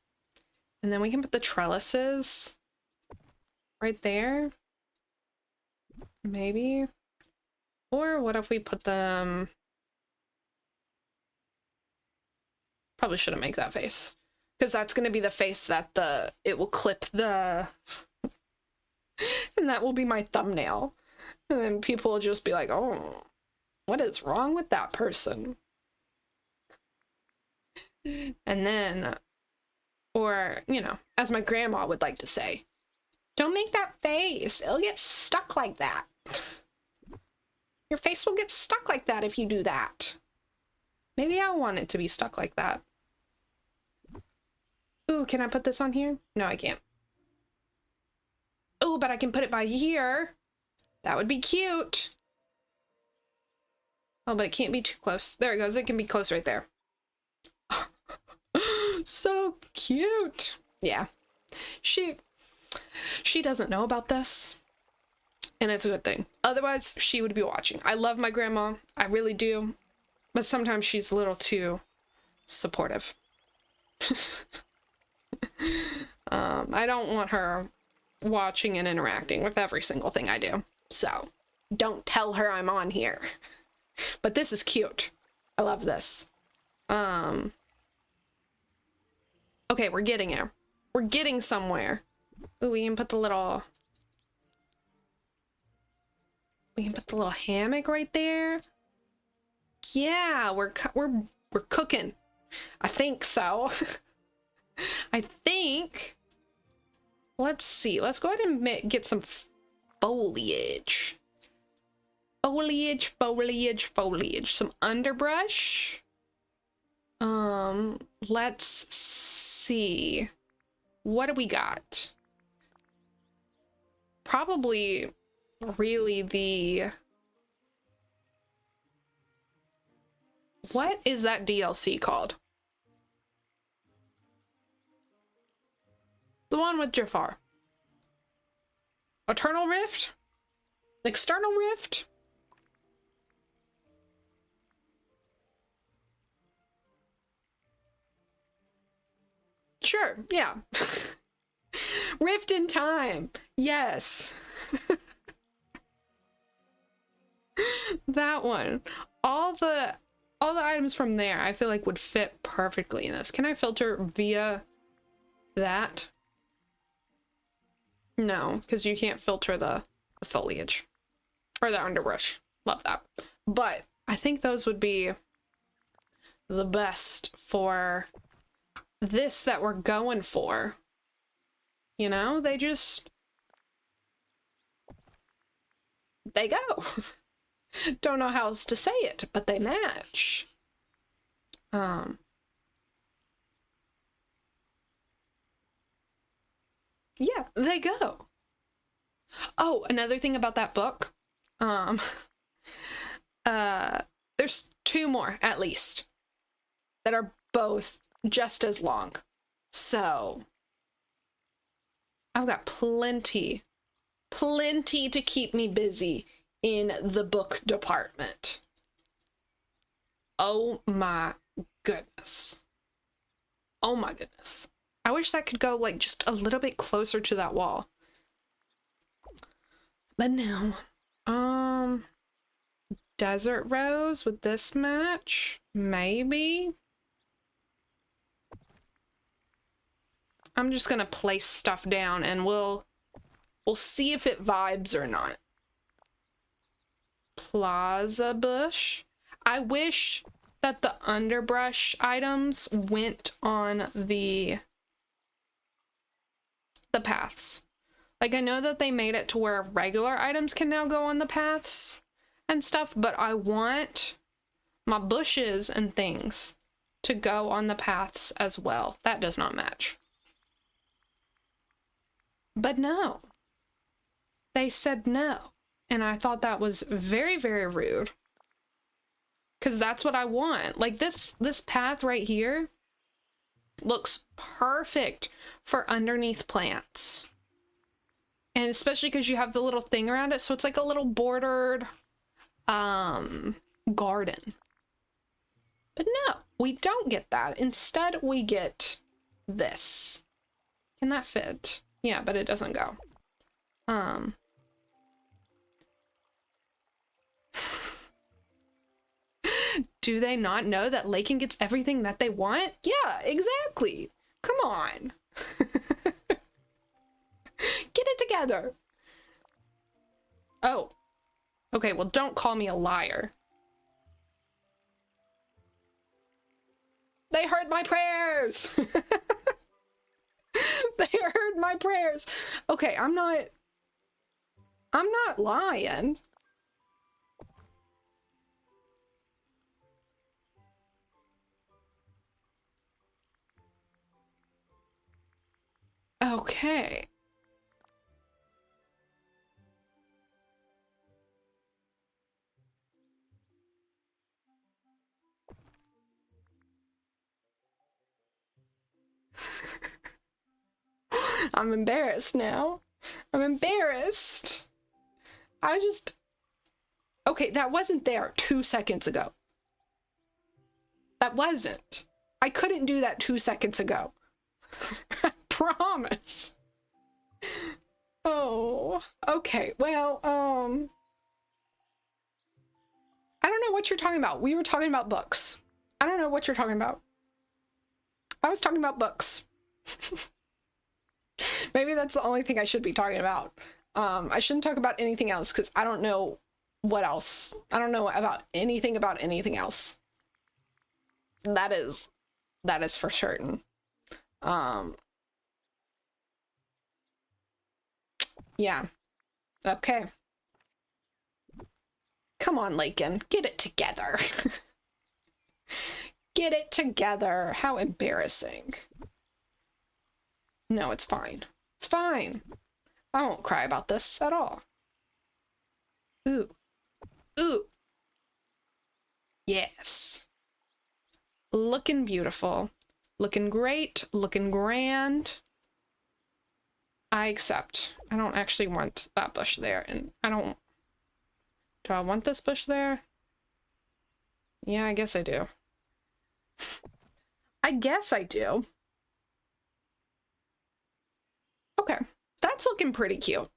And then we can put the trellises right there. Maybe. Or what if we put them... Probably shouldn't make that face. Because that's going to be the face that it will clip the... and that will be my thumbnail. And then people will just be like, oh, what is wrong with that person? And then, or, you know, as my grandma would like to say, don't make that face. It'll get stuck like that. Your face will get stuck like that if you do that. Maybe I want it to be stuck like that. Ooh, can I put this on here? No, I can't. Oh, but I can put it by here. That would be cute. Oh, but it can't be too close. There it goes. It can be close right there. So cute. Yeah. She doesn't know about this. And it's a good thing. Otherwise, she would be watching. I love my grandma. I really do. But sometimes she's a little too supportive. I don't want her watching and interacting with every single thing I do. So, don't tell her I'm on here. But this is cute. I love this. Okay, we're getting here. We're getting somewhere. Ooh, we can put the little... We can put the little hammock right there. Yeah, we're cooking. I think so. I think... Let's see. Let's go ahead and get some foliage. Foliage, foliage, foliage. Some underbrush. Let's see. What do we got? Probably really the... What is that DLC called? The one with Jafar. Eternal Rift? External Rift? Sure, yeah. Rift in Time. Yes. That one. All the items from there I feel like would fit perfectly in this. Can I filter via that? No, because you can't filter the foliage or the underbrush. Love that. But I think those would be the best for this that we're going for. You know, they go. Don't know how else to say it, but they match. Yeah, they go. Oh, another thing about that book. There's two more at least that are both just as long. So I've got plenty to keep me busy in the book department. Oh my goodness. Oh my goodness. I wish that could go like just a little bit closer to that wall. But no. Desert Rose with this match? Maybe. I'm just gonna place stuff down and we'll see if it vibes or not. Plaza Bush. I wish that the underbrush items went on the paths. Like, I know that they made it to where regular items can now go on the paths and stuff, but I want my bushes and things to go on the paths as well. That does not match. But no. They said no. And I thought that was very, very rude. Because that's what I want. Like, this path right here looks perfect for underneath plants. And especially because you have the little thing around it, so it's like a little bordered garden. But no, we don't get that. Instead, we get this. Can that fit? Yeah, but it doesn't go. Do they not know that Lacon gets everything that they want? Yeah, exactly. Come on. Get it together. Oh. Okay, well, don't call me a liar. They heard my prayers. They heard my prayers. Okay, I'm not lying. Okay. I'm embarrassed now. I'm embarrassed. Okay, that wasn't there 2 seconds ago. That wasn't. I couldn't do that 2 seconds ago. I promise. Oh, okay. Well, I don't know what you're talking about. We were talking about books. I don't know what you're talking about. I was talking about books. Maybe that's the only thing I should be talking about. I shouldn't talk about anything else because I don't know what else. I don't know about anything else. That is for certain. Yeah. Okay. Come on, Lacon. Get it together. Get it together. How embarrassing. No, it's fine. It's fine. I won't cry about this at all. Ooh. Ooh. Yes. Looking beautiful. Looking great. Looking grand. I accept. I don't actually want that bush there, and I don't... Do I want this bush there? Yeah, I guess I do. I guess I do. Okay, that's looking pretty cute.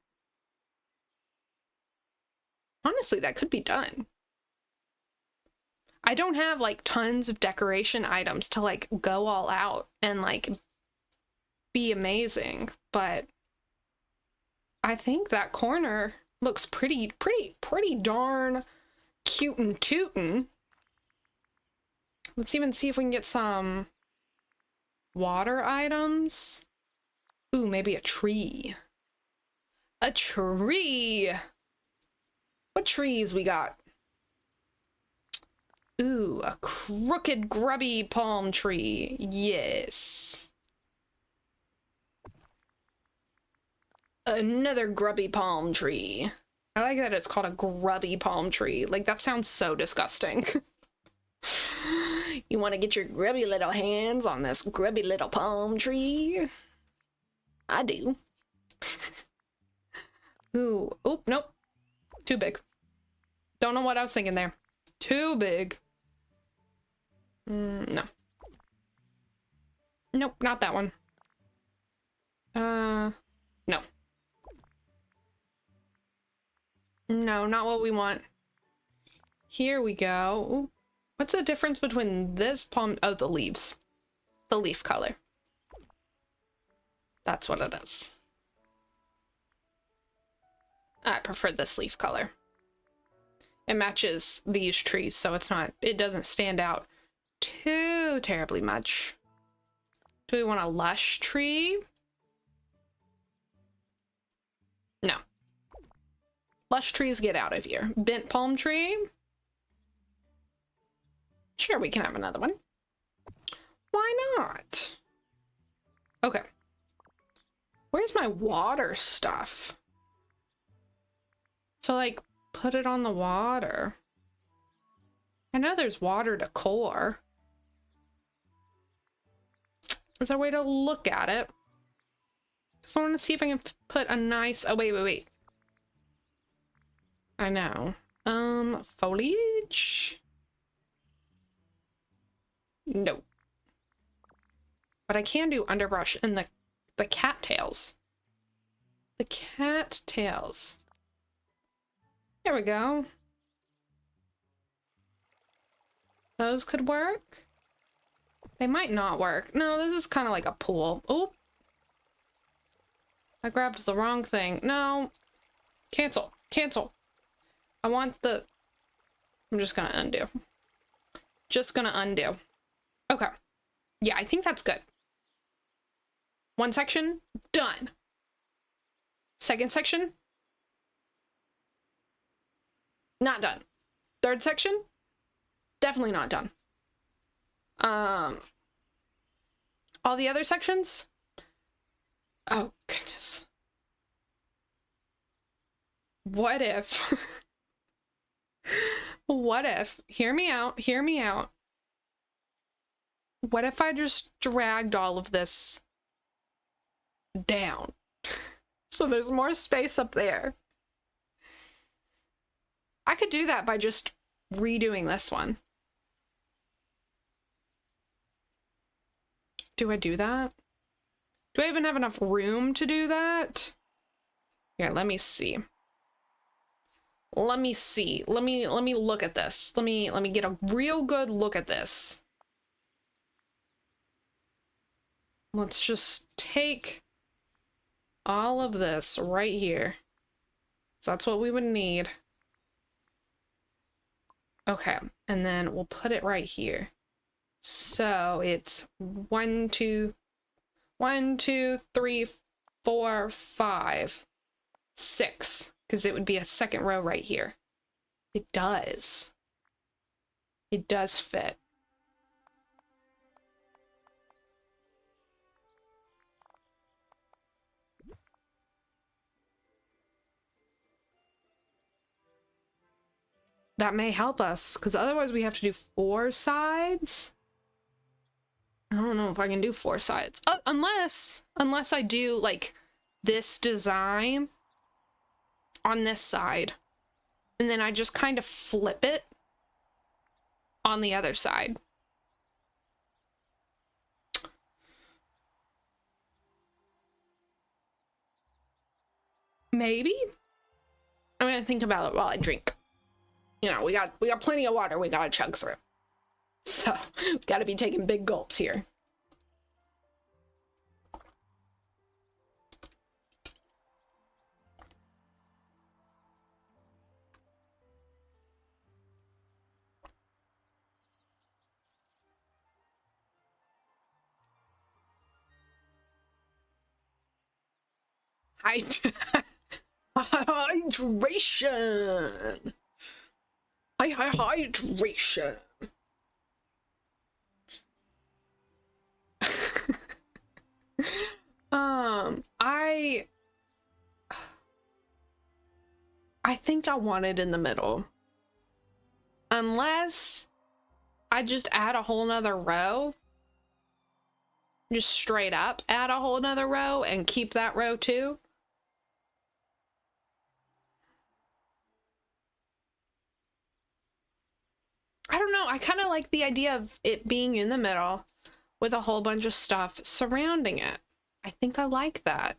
Honestly, that could be done. I don't have like tons of decoration items to like go all out and like be amazing, but I think that corner looks pretty darn cute and tootin'. Let's even see if we can get some water items. Ooh, maybe a tree. A tree! What trees we got? Ooh, a crooked, grubby palm tree. Yes. Another grubby palm tree. I like that it's called a grubby palm tree. Like, that sounds so disgusting. You want to get your grubby little hands on this grubby little palm tree? I do. Ooh. Oop, nope. Too big. Don't know what I was thinking there. Too big. No. Nope, not that one. No. No, not what we want. Here we go. Ooh. What's the difference between this palm? Oh, the leaves. The leaf color. That's what it is. I prefer this leaf color. It matches these trees, so it doesn't stand out too terribly much. Do we want a lush tree? No. Lush trees, get out of here. Bent palm tree? Sure, we can have another one. Why not? Okay. Where's my water stuff? So, like, put it on the water. I know there's water decor. Is there a way to look at it? Just want to see if I can put a nice, oh, wait. I know. Foliage? No. But I can do underbrush and the cattails. The cattails. There we go. Those could work. They might not work. No, this is kind of like a pool. Oh. I grabbed the wrong thing. No. Cancel. Cancel. I want the... I'm just gonna undo. Just gonna undo. Okay. Yeah, I think that's good. One section, done. Second section, not done. Third section, definitely not done. All the other sections, oh goodness. What if, what if, hear me out, hear me out. What if I just dragged all of this down? So there's more space up there. I could do that by just redoing this one. Do I do that? Do I even have enough room to do that? Here, let me see. Let me see. Let me look at this. Let me get a real good look at this. Let's just take all of this right here. So that's what we would need. Okay, and then we'll put it right here. So it's 1, 2, 3, 4, 5, 6, because it would be a second row right here. It does. It does fit. That may help us, because otherwise we have to do 4 sides. I don't know if I can do 4 sides. Unless I do, like, this design on this side. And then I just kind of flip it on the other side. Maybe? I'm gonna think about it while I drink. You know, we got plenty of water we gotta chug through. So, we've gotta be taking big gulps here. Hydration. Hydration. I think I want it in the middle. Unless I just add a whole nother row. Just straight up add a whole nother row and keep that row too. I don't know. I kind of like the idea of it being in the middle with a whole bunch of stuff surrounding it. I think I like that.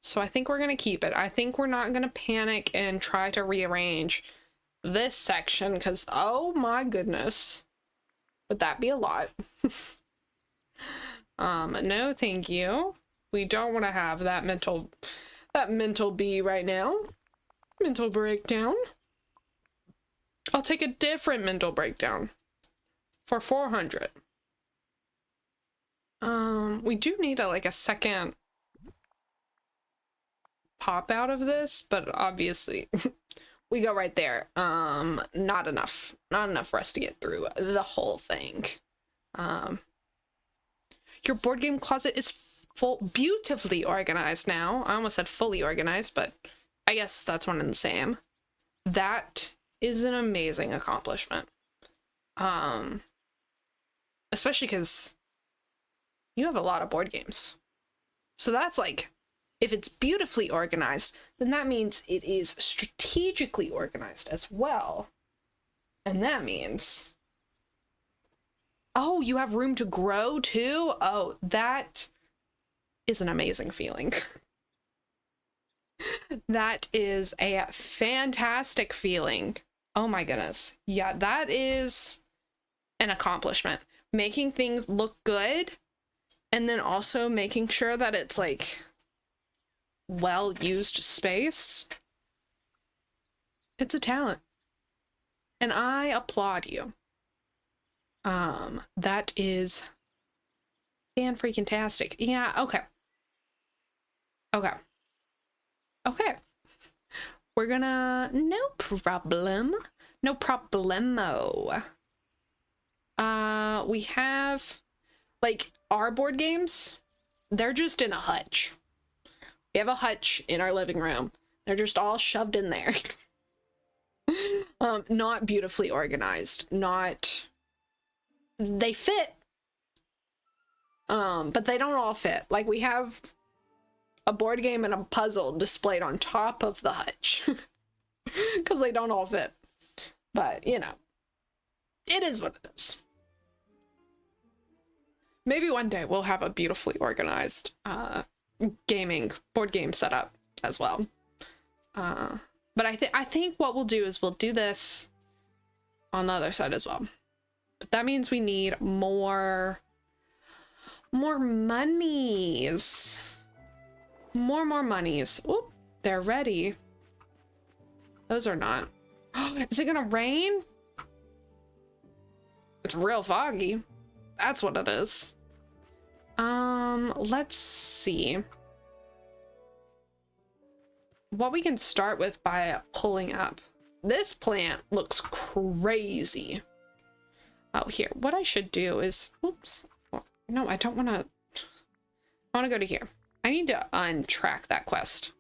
So I think we're going to keep it. I think we're not going to panic and try to rearrange this section because, oh my goodness, would that be a lot? No, thank you. We don't want to have that mental bee right now. Mental breakdown. I'll take a different mental breakdown for 400. We do need a second pop out of this, but obviously we go right there. Not enough for us to get through the whole thing. Your board game closet is beautifully organized now. I almost said fully organized, but I guess that's one and the same. That is an amazing accomplishment. Especially because you have a lot of board games. So that's like If it's beautifully organized, then that means it is strategically organized as well. And that means, oh, you have room to grow too? Oh, that is an amazing feeling. That is a fantastic feeling. Oh my goodness. Yeah, that is an accomplishment. Making things look good, and then also making sure that it's like well-used space. It's a talent. And I applaud you. That is fan-freaking-tastic. Yeah, okay. Okay. Okay. We're gonna... No problem. No problemo. We have... Like, our board games, they're just in a hutch. We have a hutch in our living room. They're just all shoved in there. Not beautifully organized. Not... They fit. But they don't all fit. Like, we have a board game and a puzzle displayed on top of the hutch. Because they don't all fit. But, you know. It is what it is. Maybe one day we'll have a beautifully organized board game setup as well. But I think what we'll do is we'll do this on the other side as well. But that means we need more monies. More monies. Oop, they're ready. Those are not. Is it gonna rain? It's real foggy. That's what it is. Let's see what we can start with by pulling up. This plant looks crazy. Oh, here. What I should do is, oops. No, I don't want to. I want to go to here. I need to untrack that quest.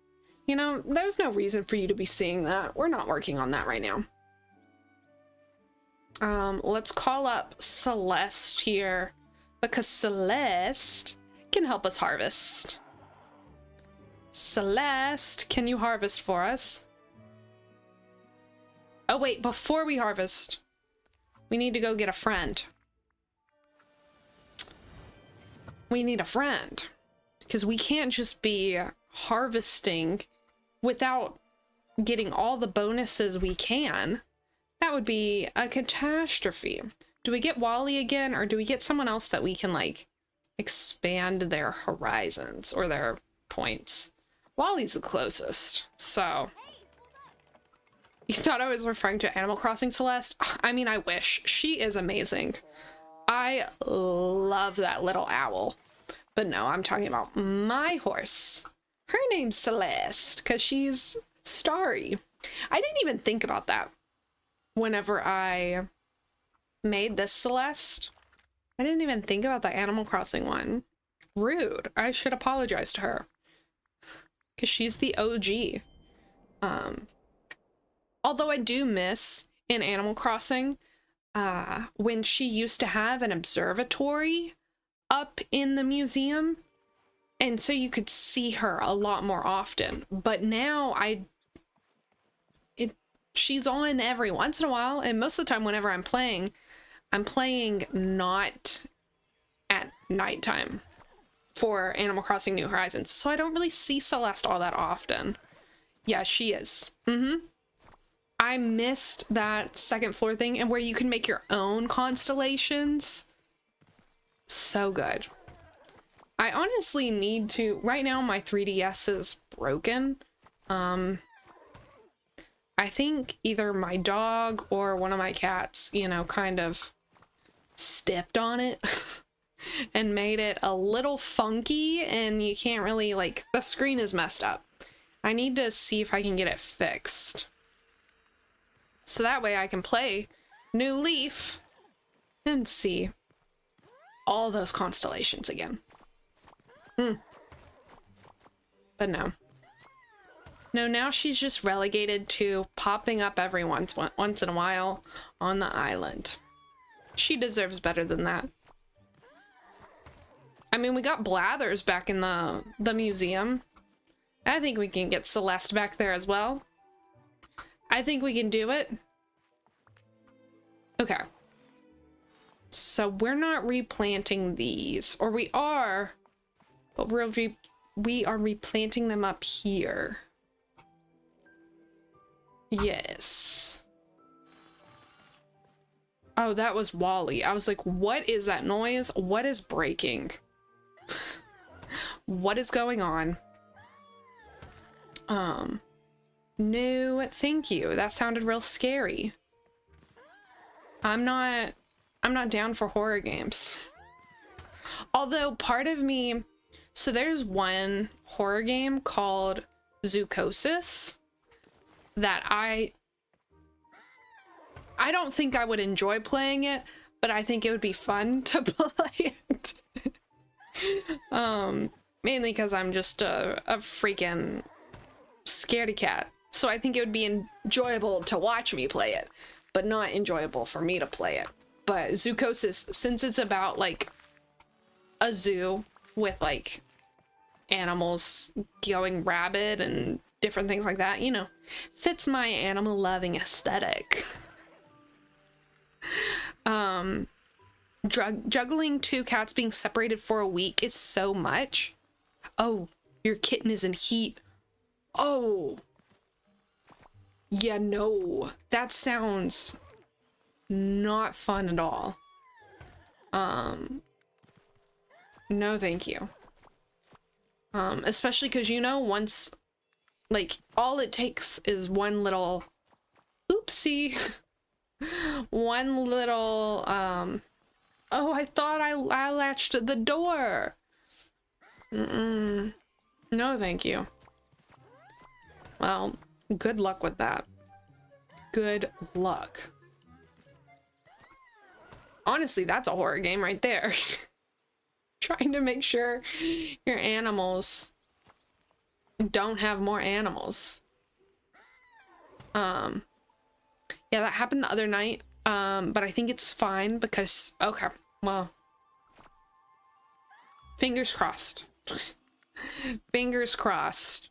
You know, there's no reason for you to be seeing that. We're not working on that right now. Let's call up Celeste here, because Celeste can help us harvest. Celeste, can you harvest for us? Oh wait, before we harvest, we need to go get a friend. We need a friend, because we can't just be harvesting without getting all the bonuses we can. That would be a catastrophe. Do we get Wally again, or do we get someone else that we can, like, expand their horizons or their points? Wally's the closest, so... You thought I was referring to Animal Crossing Celeste? I mean, I wish. She is amazing. I love that little owl. But no, I'm talking about my horse. Her name's Celeste, because she's starry. I didn't even think about that whenever I made this Celeste. I didn't even think about the Animal Crossing one. Rude. I should apologize to her, because she's the OG. Although I do miss in Animal Crossing when she used to have an observatory up in the museum, and so you could see her a lot more often. But now she's on every once in a while, and most of the time whenever I'm playing not at nighttime for Animal Crossing New Horizons, so I don't really see Celeste all that often. Yeah, she is. I missed that second floor thing, and where you can make your own constellations. So good. I honestly need to... Right now, my 3DS is broken. I think either my dog or one of my cats, you know, kind of stepped on it and made it a little funky, and you can't really, like, the screen is messed up. I need to see if I can get it fixed, so that way I can play New Leaf and see all those constellations again. But no. No, now she's just relegated to popping up every once in a while on the island. She deserves better than that. I mean, we got Blathers back in the museum. I think we can get Celeste back there as well. I think we can do it. Okay. So we're not replanting these, or we are, but we are replanting them up here. Yes. Oh, that was Wally. I was like, what is that noise? What is breaking? What is going on? No, thank you. That sounded real scary. I'm not down for horror games. Although part of me, so there's one horror game called Zoocosis that I don't think I would enjoy playing it, but I think it would be fun to play it. Mainly because I'm just a freaking scaredy cat. So I think it would be enjoyable to watch me play it, but not enjoyable for me to play it. But Zoocosis, since it's about like a zoo with like animals going rabid and different things like that, you know, fits my animal loving aesthetic. Juggling two cats being separated for a week is so much. Oh, your kitten is in heat. Oh. Yeah, no. That sounds not fun at all. No, thank you. Especially because, you know, once, like, all it takes is one little, oopsie, one little, oh, I thought I latched the door. No, thank you. Well, good luck with that. Good luck. Honestly, that's a horror game right there. Trying to make sure your animals don't have more animals. Yeah, that happened the other night. But I think it's fine because, okay, well, fingers crossed. Fingers crossed.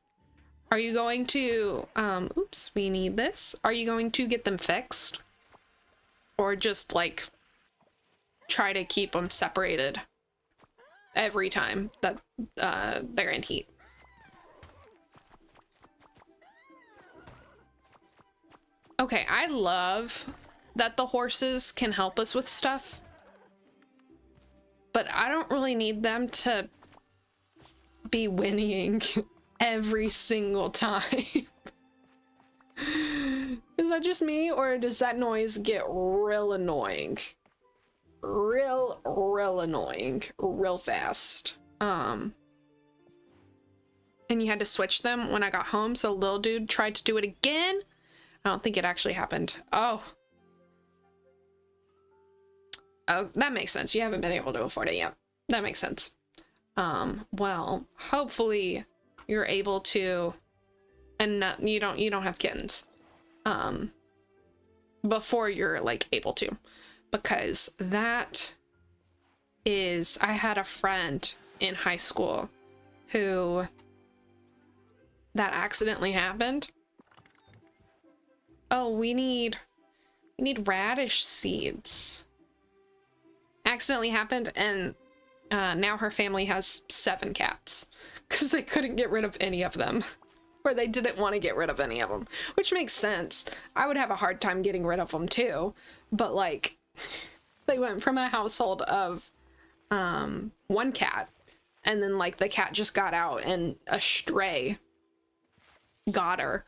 Are you going to, oops, we need this. Are you going to get them fixed? Or just like try to keep them separated every time that they're in heat? Okay, I love that the horses can help us with stuff, but I don't really need them to be whinnying every single time. Is that just me, or does that noise get real annoying? Real annoying, real fast. And you had to switch them when I got home, so Lil Dude tried to do it again. I don't think it actually happened. Oh, that makes sense. You haven't been able to afford it yet. That makes sense. Well, hopefully you're able to, and not, you don't have kittens, before you're like able to, because that is, I had a friend in high school who that accidentally happened. Oh, we need radish seeds. Accidentally happened, and now her family has 7 cats because they couldn't get rid of any of them, or they didn't want to get rid of any of them, which makes sense. I would have a hard time getting rid of them too, but like they went from a household of 1 cat, and then like the cat just got out and a stray got her,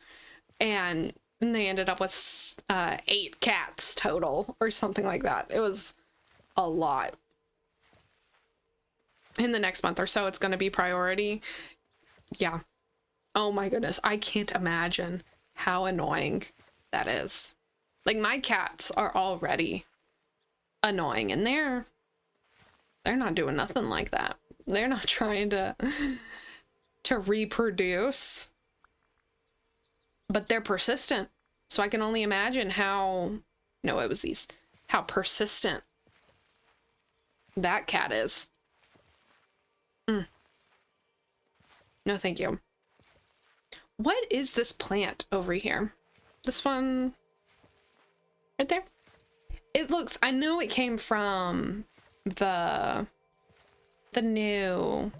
and they ended up with 8 cats total or something like that. It was a lot. In the next month or so, it's going to be priority. Yeah. Oh my goodness. I can't imagine how annoying that is. Like, my cats are already annoying, and they're not doing nothing like that. They're not trying to reproduce, but they're persistent. So I can only imagine how, no, it was these, how persistent that cat is. No, thank you. What is this plant over here? This one right there? It looks, I know it came from the new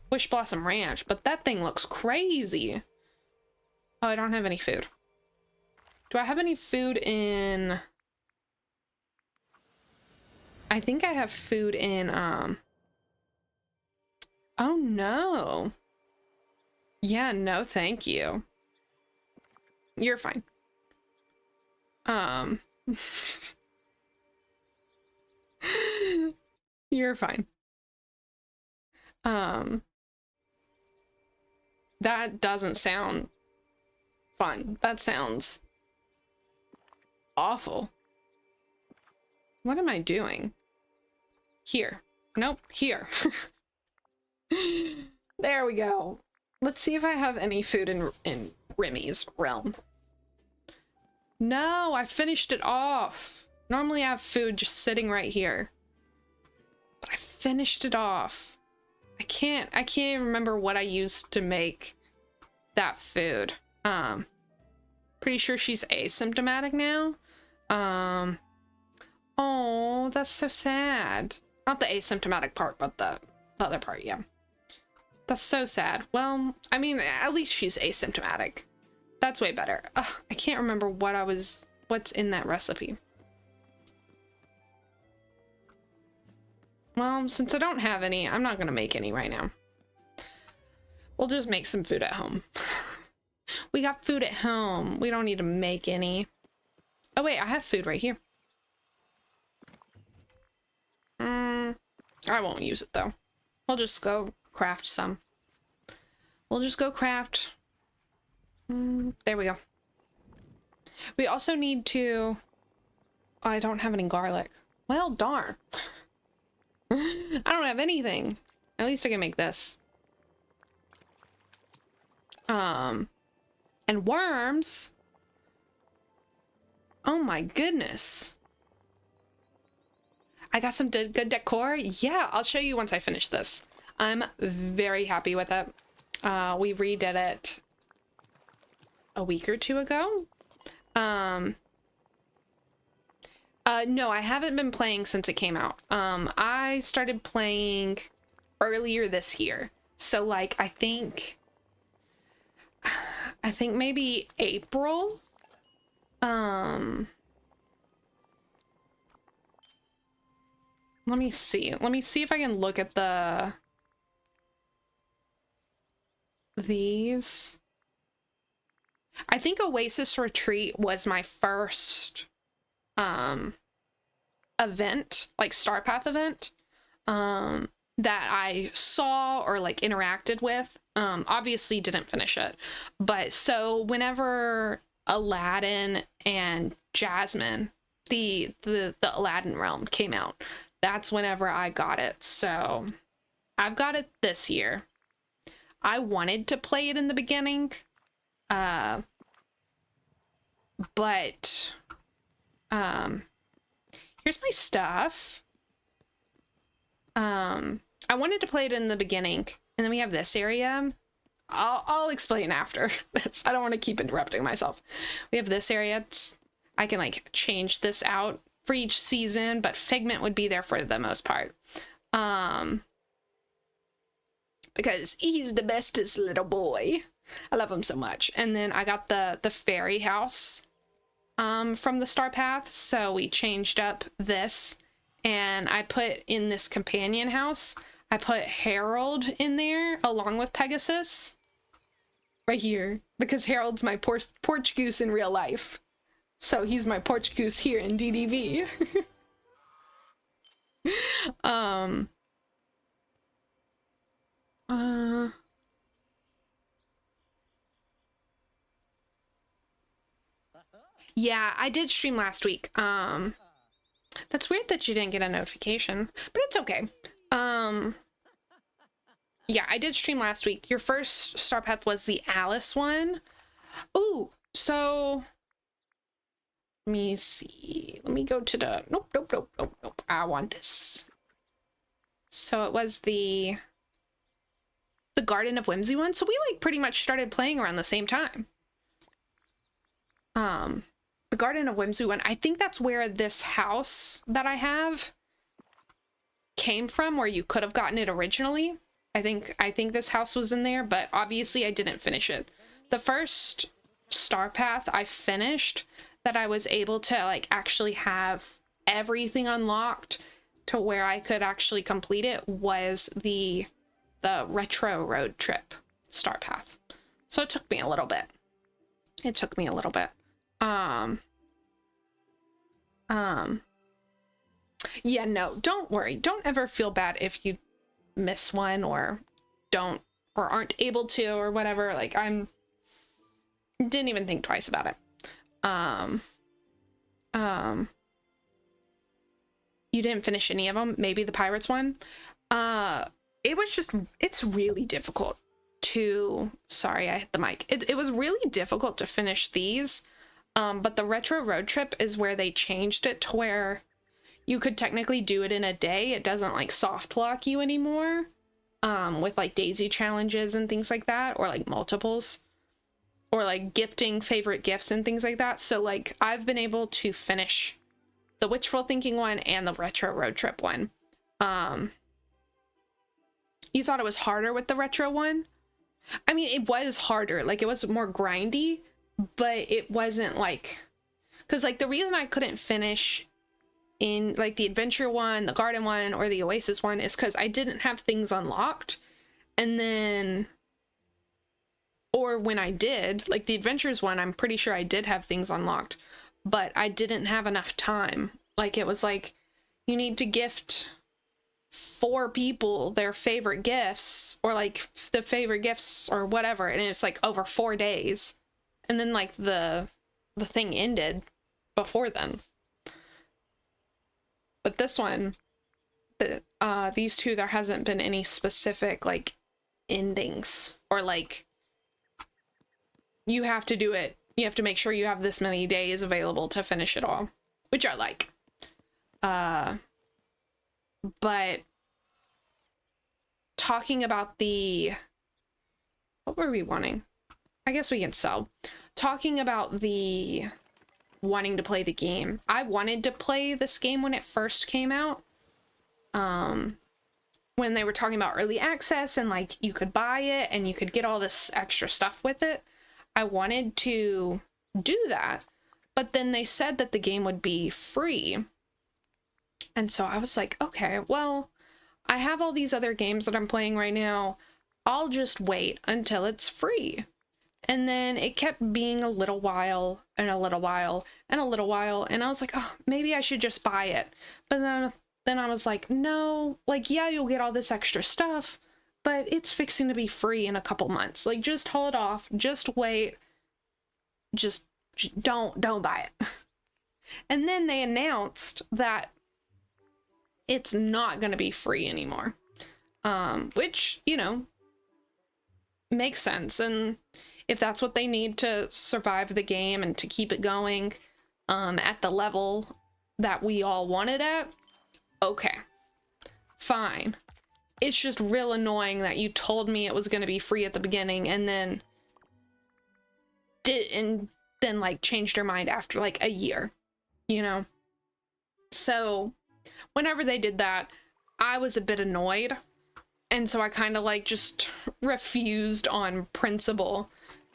Bush Blossom Ranch, but that thing looks crazy. Oh, I don't have any food. Do I have any food in... I think I have food in, oh no. Yeah, no, thank you. You're fine. You're fine. That doesn't sound fun. That sounds awful. What am I doing? Here. Nope, here. There we go. Let's see if I have any food in Remy's realm. No, I finished it off. Normally I have food just sitting right here. But I finished it off. I can't even remember what I used to make that food. Pretty sure she's asymptomatic now. Oh, that's so sad. Not the asymptomatic part, but the other part, yeah. That's so sad. Well, I mean, at least she's asymptomatic. That's way better. Ugh, I can't remember what's in that recipe. Well, since I don't have any, I'm not gonna make any right now. We'll just make some food at home. We got food at home. We don't need to make any. Oh wait, I have food right here. I won't use it though. We'll just go craft some. We'll just go craft. There we go. We also need to... Oh, I don't have any garlic. Well, darn. I don't have anything. At least I can make this. And worms. Oh my goodness. I got some good decor. Yeah, I'll show you once I finish this. I'm very happy with it. We redid it a week or two ago. No, I haven't been playing since it came out. I started playing earlier this year. So like, I think maybe April. Let me see. Let me see if I can look at these. I think Oasis Retreat was my first event, like Star Path event, that I saw or like interacted with. Obviously didn't finish it, but so whenever Aladdin and Jasmine, the Aladdin realm came out, that's whenever I got it. So I've got it this year. I wanted to play it in the beginning, but here's my stuff. I wanted to play it in the beginning, and then we have this area. I'll explain after this. I don't want to keep interrupting myself. We have this area. I can like change this out for each season, but Figment would be there for the most part. Because he's the bestest little boy. I love him so much. And then I got the fairy house from the Star Path, so we changed up this, and I put in this companion house, I put Harold in there along with Pegasus right here, because Harold's my porch goose in real life, so he's my porch goose here in DDV. Yeah, I did stream last week. That's weird that you didn't get a notification, but it's okay. Yeah, I did stream last week. Your first Star Path was the Alice one. Ooh, so let me see. Let me go to the nope. I want this. So it was the the Garden of Whimsy one. So we like pretty much started playing around the same time. The Garden of Whimsy one, I think that's where this house that I have came from, where you could have gotten it originally. I think this house was in there, but obviously I didn't finish it. The first star path I finished that I was able to like actually have everything unlocked to where I could actually complete it was the retro road trip star path. So it took me a little bit. Yeah, no, don't worry. Don't ever feel bad if you miss one or aren't able to or whatever. Like, didn't even think twice about it. You didn't finish any of them. Maybe the Pirates one. It's really difficult to, sorry, I hit the mic. It was really difficult to finish these. But the retro road trip is where they changed it to where you could technically do it in a day. It doesn't like soft lock you anymore. With like daisy challenges and things like that, or like multiples, or like gifting favorite gifts and things like that. So like I've been able to finish the wishful thinking one and the retro road trip one. You thought it was harder with the retro one? I mean, it was harder. Like, it was more grindy, but it wasn't like, because like the reason I couldn't finish in like the adventure one, the garden one, or the oasis one is because I didn't have things unlocked. And then, or when I did, like the adventures one, I'm pretty sure I did have things unlocked, but I didn't have enough time. Like, it was like, you need to gift 4 people their favorite gifts, or like the favorite gifts or whatever, and it's like over 4 days, and then like the thing ended before then. But this one, these two, there hasn't been any specific like endings, or like you have to do it, you have to make sure you have this many days available to finish it all, which I like. But talking about what were we wanting? I guess we can sell. Talking about the wanting to play the game. I wanted to play this game when it first came out. When they were talking about early access and like you could buy it and you could get all this extra stuff with it. I wanted to do that, but then they said that the game would be free. And so I was like, okay, well, I have all these other games that I'm playing right now. I'll just wait until it's free. And then it kept being a little while and a little while and a little while. And I was like, oh, maybe I should just buy it. But then I was like, no, like, yeah, you'll get all this extra stuff, but it's fixing to be free in a couple months. Like, just hold off, just wait, just don't buy it. And then they announced that it's not going to be free anymore. Which, you know, makes sense. And if that's what they need to survive the game and to keep it going at the level that we all want it at, okay, fine. It's just real annoying that you told me it was going to be free at the beginning and then like changed your mind after like a year, you know? So whenever they did that, I was a bit annoyed. And so I kind of like just refused on principle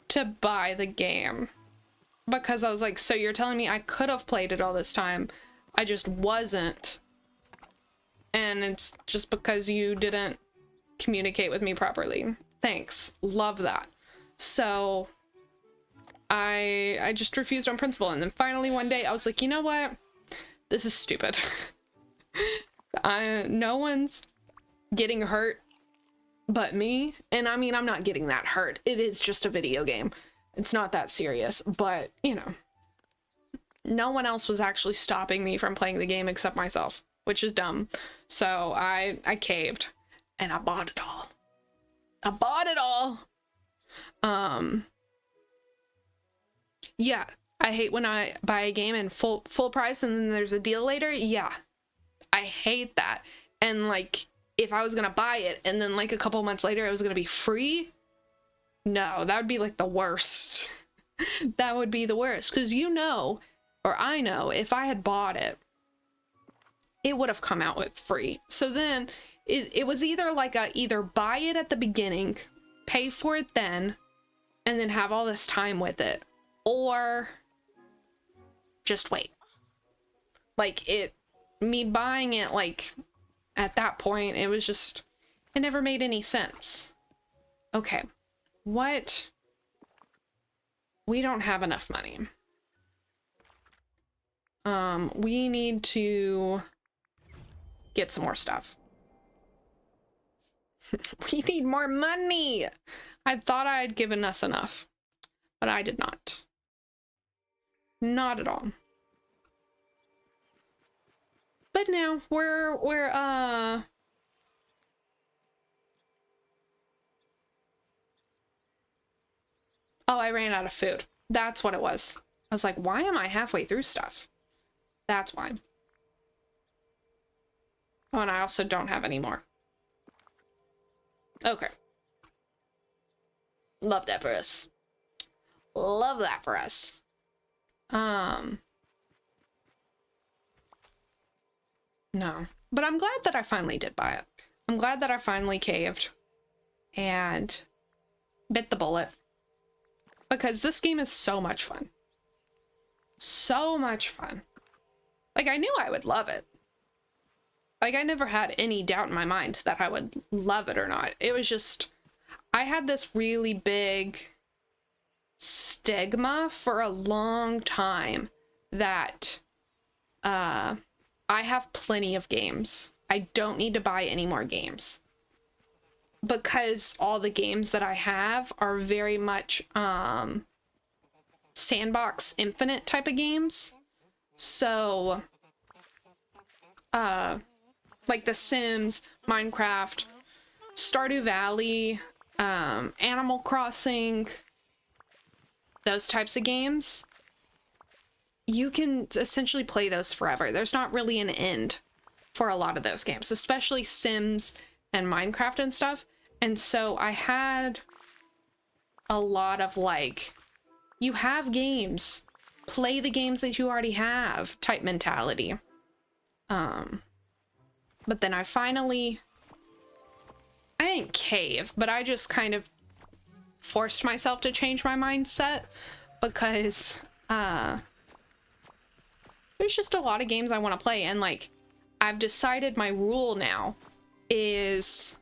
to buy the game, because I was like, so you're telling me I could have played it all this time, I just wasn't, and it's just because you didn't communicate with me properly. Thanks, love that. So I just refused on principle, and then finally one day I was like, you know what, this is stupid. No one's getting hurt but me, and I mean, I'm not getting that hurt. It is just a video game. It's not that serious, but you know, no one else was actually stopping me from playing the game except myself, which is dumb. So I caved and I bought it all. I bought it all. Yeah, I hate when I buy a game in full price and then there's a deal later. Yeah, I hate that. And like, if I was gonna buy it and then like a couple months later it was gonna be free, no, that would be like the worst. That would be the worst, because you know, or I know, if I had bought it, it would have come out with free. So then it was either like either buy it at the beginning, pay for it then, and then have all this time with it, or just wait. Like me buying it, like at that point, it was just, it never made any sense. Okay, what? We don't have enough money. We need to get some more stuff. We need more money. I thought I had given us enough, but I did not. Not at all. But now we're oh, I ran out of food. That's what it was. I was like, why am I halfway through stuff? That's why. Oh, and I also don't have any more. Okay. Love that for us. Love that for us. No. But I'm glad that I finally did buy it. I'm glad that I finally caved and bit the bullet. Because this game is so much fun. So much fun. Like, I knew I would love it. Like, I never had any doubt in my mind that I would love it or not. It was just, I had this really big stigma for a long time that I have plenty of games. I don't need to buy any more games. Because all the games that I have are very much sandbox infinite type of games. So like The Sims, Minecraft, Stardew Valley, Animal Crossing, those types of games, you can essentially play those forever. There's not really an end for a lot of those games, especially Sims and Minecraft and stuff. And so I had a lot of like, you have games, play the games that you already have type mentality. But then I didn't cave, but I just kind of forced myself to change my mindset because there's just a lot of games I want to play. And like, I've decided my rule now is,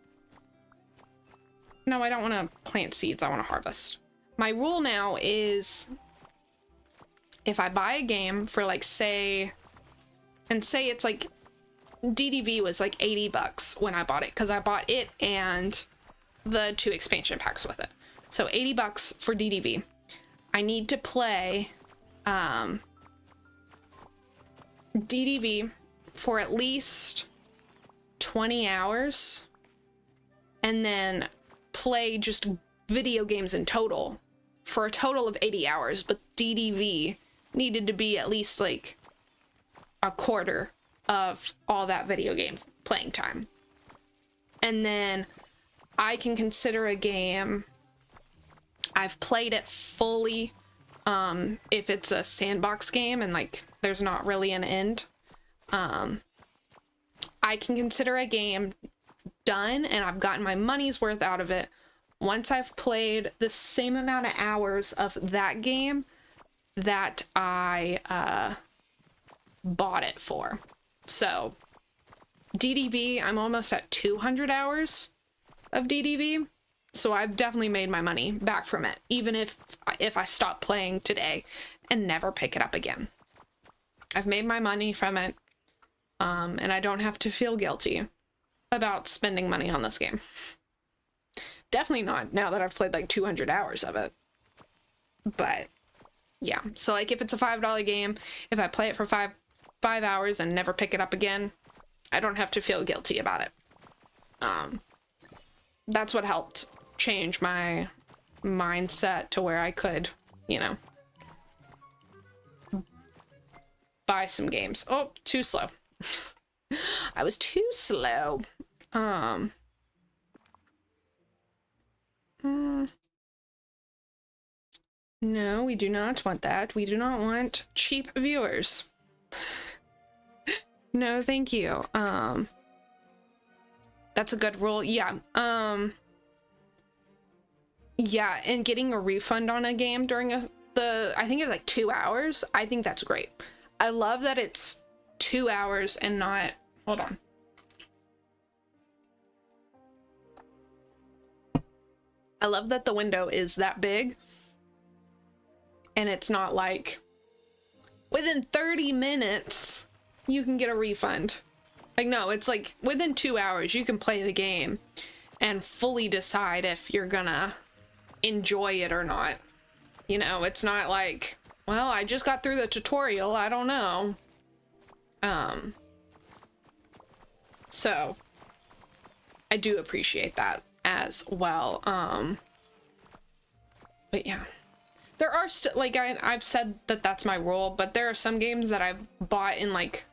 no, I don't want to plant seeds. I want to harvest. My rule now is if I buy a game for like, say it's like DDV was like $80 when I bought it, because I bought it and the 2 expansion packs with it. So $80 for DDV. I need to play DDV for at least 20 hours and then play just video games in total for a total of 80 hours, but DDV needed to be at least like a quarter of all that video game playing time. And then I can consider a game, I've played it fully, if it's a sandbox game and like there's not really an end. I can consider a game done and I've gotten my money's worth out of it once I've played the same amount of hours of that game that I bought it for. So DDV, I'm almost at 200 hours of DDV, so I've definitely made my money back from it, even if I stop playing today and never pick it up again. I've made my money from it, and I don't have to feel guilty about spending money on this game. Definitely not now that I've played like 200 hours of it. But yeah, so like if it's a $5 game, if I play it for five hours and never pick it up again, I don't have to feel guilty about it. That's what helped change my mindset to where I could, you know, buy some games. Oh, too slow. I was too slow. Um, mm, no, we do not want that. We do not want cheap viewers. No, thank you. That's a good rule. Yeah. Yeah, and getting a refund on a game during I think it's like 2 hours. I think that's great. I love that it's 2 hours and not, hold on. I love that the window is that big and it's not like within 30 minutes you can get a refund. Like, no, it's like within 2 hours you can play the game and fully decide if you're gonna enjoy it or not. You know, it's not like, well, I just got through the tutorial, I don't know. So I do appreciate that as well. But yeah, there are still, like, I've said that that's my rule, but there are some games that I've bought in, like,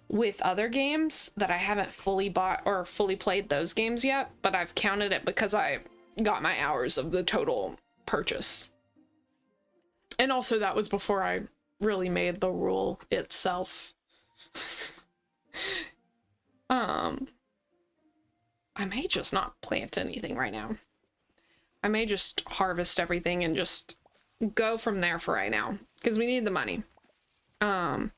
with other games that I haven't fully bought or fully played those games yet, but I've counted it because I got my hours of the total purchase. And also that was before I really made the rule itself. I may just not plant anything right now. I may just harvest everything and just go from there for right now, because we need the money. And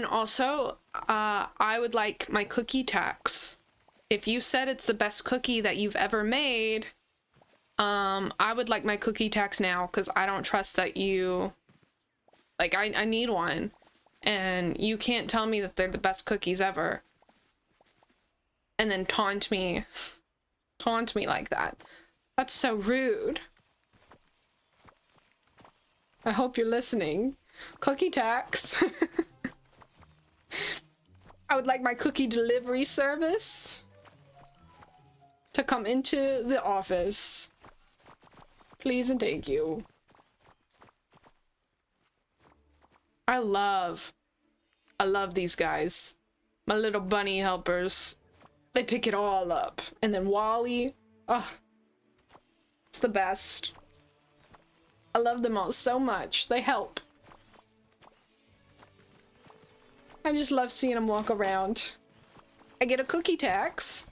also, I would like my cookie tax. If you said it's the best cookie that you've ever made, I would like my cookie tax now, because I don't trust that you, like, I need one. And you can't tell me that they're the best cookies ever and then taunt me like that. That's so rude. I hope you're listening. Cookie tax. I would like my cookie delivery service to come into the office. Please and thank you. I love these guys. My little bunny helpers. They pick it all up. And then Wally. Oh, it's the best. I love them all so much. They help. I just love seeing them walk around. I get a cookie tax.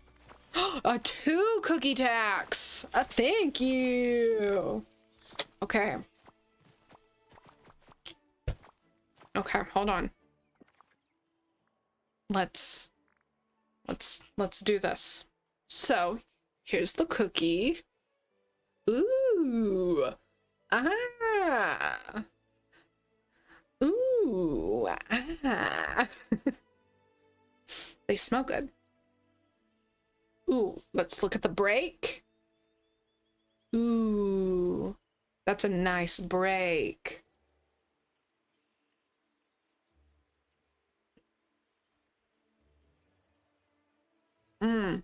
A 2 cookie tax. Thank you. Okay. Okay, hold on. Let's do this. So, here's the cookie. Ooh. Ah. Ooh. Ah. They smell good. Ooh, let's look at the break. Ooh. That's a nice break. Mmm.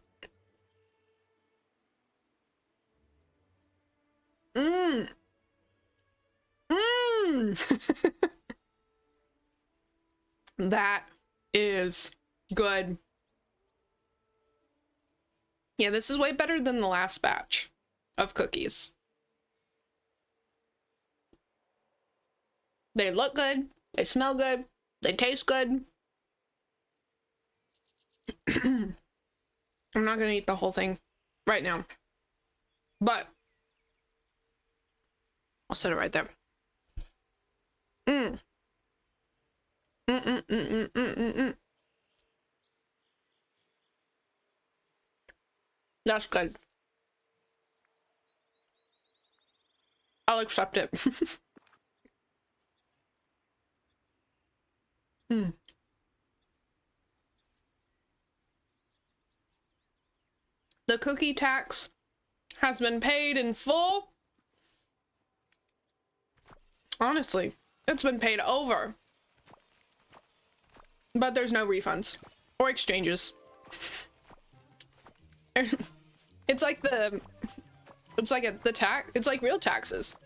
Mmm. Mmm. That is good. Yeah, this is way better than the last batch of cookies. They look good. They smell good. They taste good. I'm not gonna eat the whole thing right now, but I'll set it right there. That's good. I'll accept it. The cookie tax has been paid in full. Honestly, it's been paid over. But there's no refunds or exchanges. It's like the tax, it's like real taxes.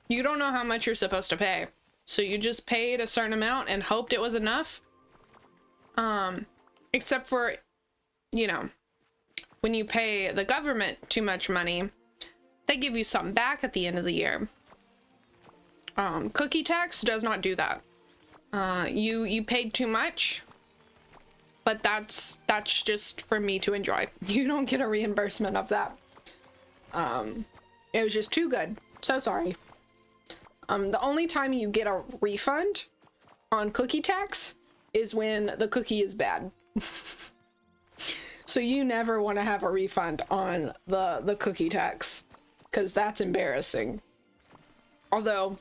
You don't know how much you're supposed to pay. So you just paid a certain amount and hoped it was enough. Except for, you know, when you pay the government too much money, they give you something back at the end of the year. Cookie tax does not do that. You paid too much, but that's just for me to enjoy. You don't get a reimbursement of that. It was just too good. So sorry. The only time you get a refund on cookie tax is when the cookie is bad. So you never want to have a refund on the cookie tax, because that's embarrassing. Although,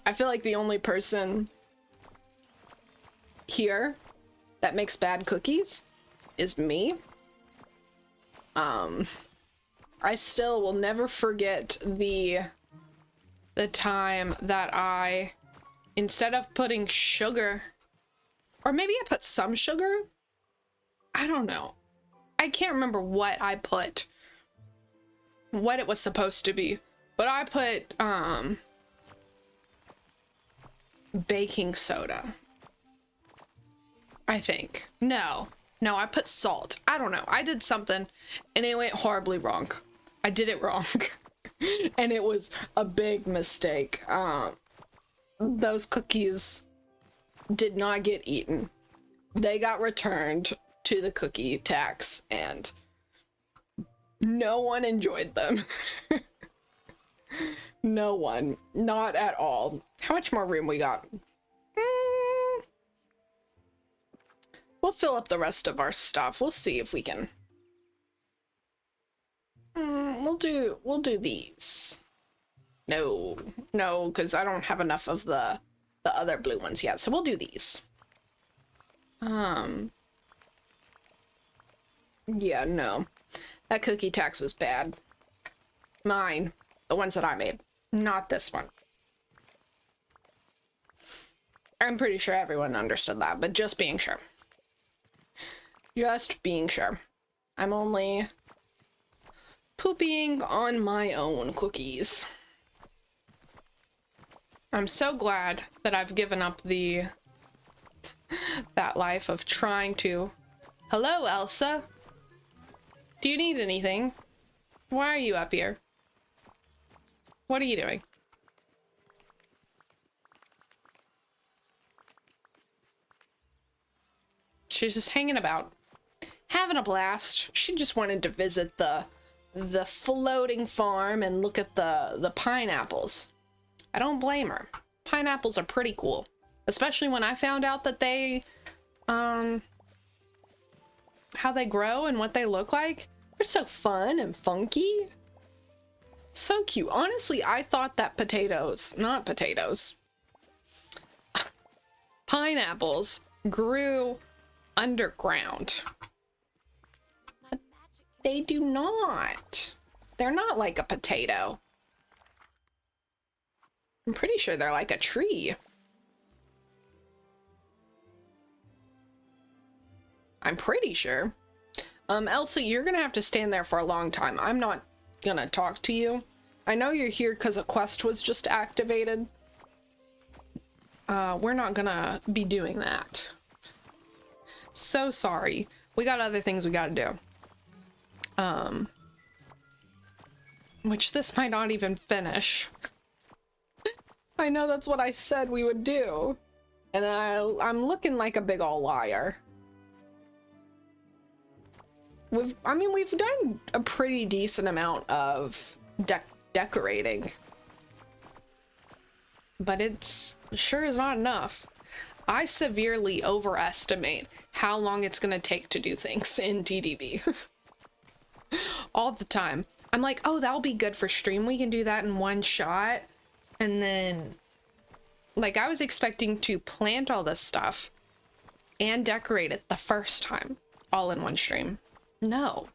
I feel like the only person here that makes bad cookies is me. I still will never forget the time that I, instead of putting sugar, or maybe I put some sugar, I don't know. I can't remember what I put, what it was supposed to be, but I put baking soda, I think. No, I put salt. I don't know. I did something and it went horribly wrong. I did it wrong. And it was a big mistake. Those cookies did not get eaten. They got returned to the cookie tax and no one enjoyed them. No one. Not at all. How much more room we got? We'll fill up the rest of our stuff. We'll see if we can. We'll do these. No, because I don't have enough of the other blue ones yet. So we'll do these. Yeah, no. That cookie tax was bad. Mine. The ones that I made. Not this one. I'm pretty sure everyone understood that, but just being sure. Just being sure. I'm only pooping on my own cookies. I'm so glad that I've given up that life of trying to... Hello, Elsa. Do you need anything? Why are you up here? What are you doing? She's just hanging about, having a blast. She just wanted to visit the floating farm and look at the pineapples. I don't blame her. Pineapples are pretty cool, especially when I found out that they how they grow and what they look like. They're so fun and funky. So cute. Honestly, I thought that pineapples grew underground. They do not. They're not like a potato. I'm pretty sure they're like a tree. I'm pretty sure. Elsa, you're gonna have to stand there for a long time. I'm not gonna talk to you. I know you're here because a quest was just activated. We're not gonna be doing that. So sorry. We got other things we gotta do. Which this might not even finish. I know that's what I said we would do. And I'm looking like a big ol' liar. We've done a pretty decent amount of decorating. But it's sure is not enough. I severely overestimate how long it's gonna take to do things in TDB. All the time. I'm like, oh, that'll be good for stream. We can do that in one shot. And then, like, I was expecting to plant all this stuff and decorate it the first time, all in one stream. No.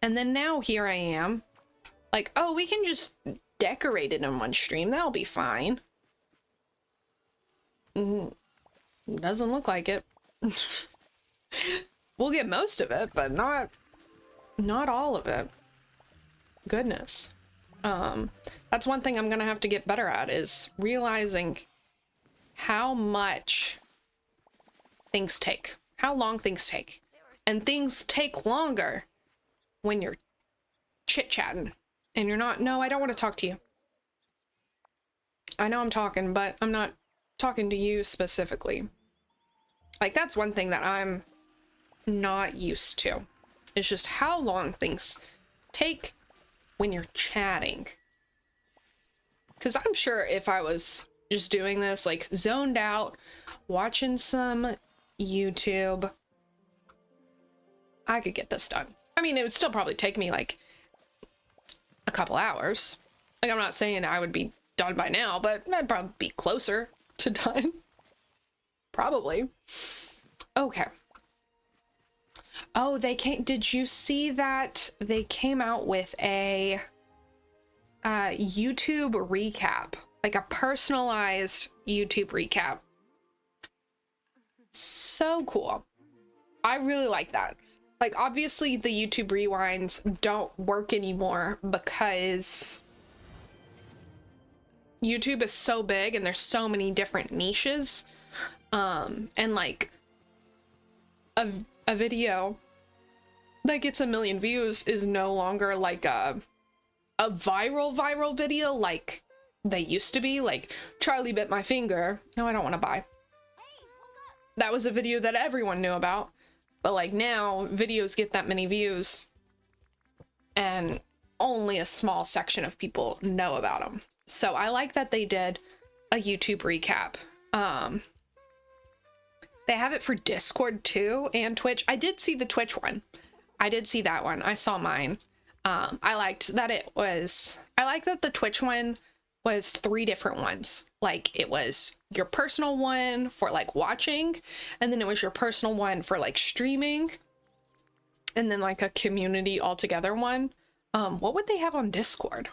And then now here I am, like, oh, we can just decorate it in one stream. That'll be fine. Doesn't look like it. We'll get most of it, but not all of it. Goodness. That's one thing I'm gonna have to get better at, is realizing how much things take, how long things take. And things take longer when you're chit-chatting and you're not, no, I don't want to talk to you. I know I'm talking, but I'm not talking to you specifically. Like, that's one thing that I'm not used to. It's just how long things take when you're chatting. Because I'm sure if I was just doing this, like, zoned out, watching some YouTube, I could get this done. I mean, it would still probably take me, like, a couple hours. Like, I'm not saying I would be done by now, but I'd probably be closer to done. Probably. Okay. Oh, did you see that they came out with a YouTube recap, like a personalized YouTube recap? So cool. I really like that. Like, obviously the YouTube rewinds don't work anymore because YouTube is so big and there's so many different niches. And like a video that gets 1 million views is no longer like a viral video like they used to be. Like, Charlie bit my finger. No, I don't want to buy. That was a video that everyone knew about. But like now, videos get that many views and only a small section of people know about them. So I like that they did a YouTube recap. They have it for Discord too and Twitch. I did see the Twitch one. I did see that one. I saw mine. I liked that I like that the Twitch one was 3 different ones. Like, it was your personal one for like watching, and then it was your personal one for like streaming, and then like a community altogether one. What would they have on Discord?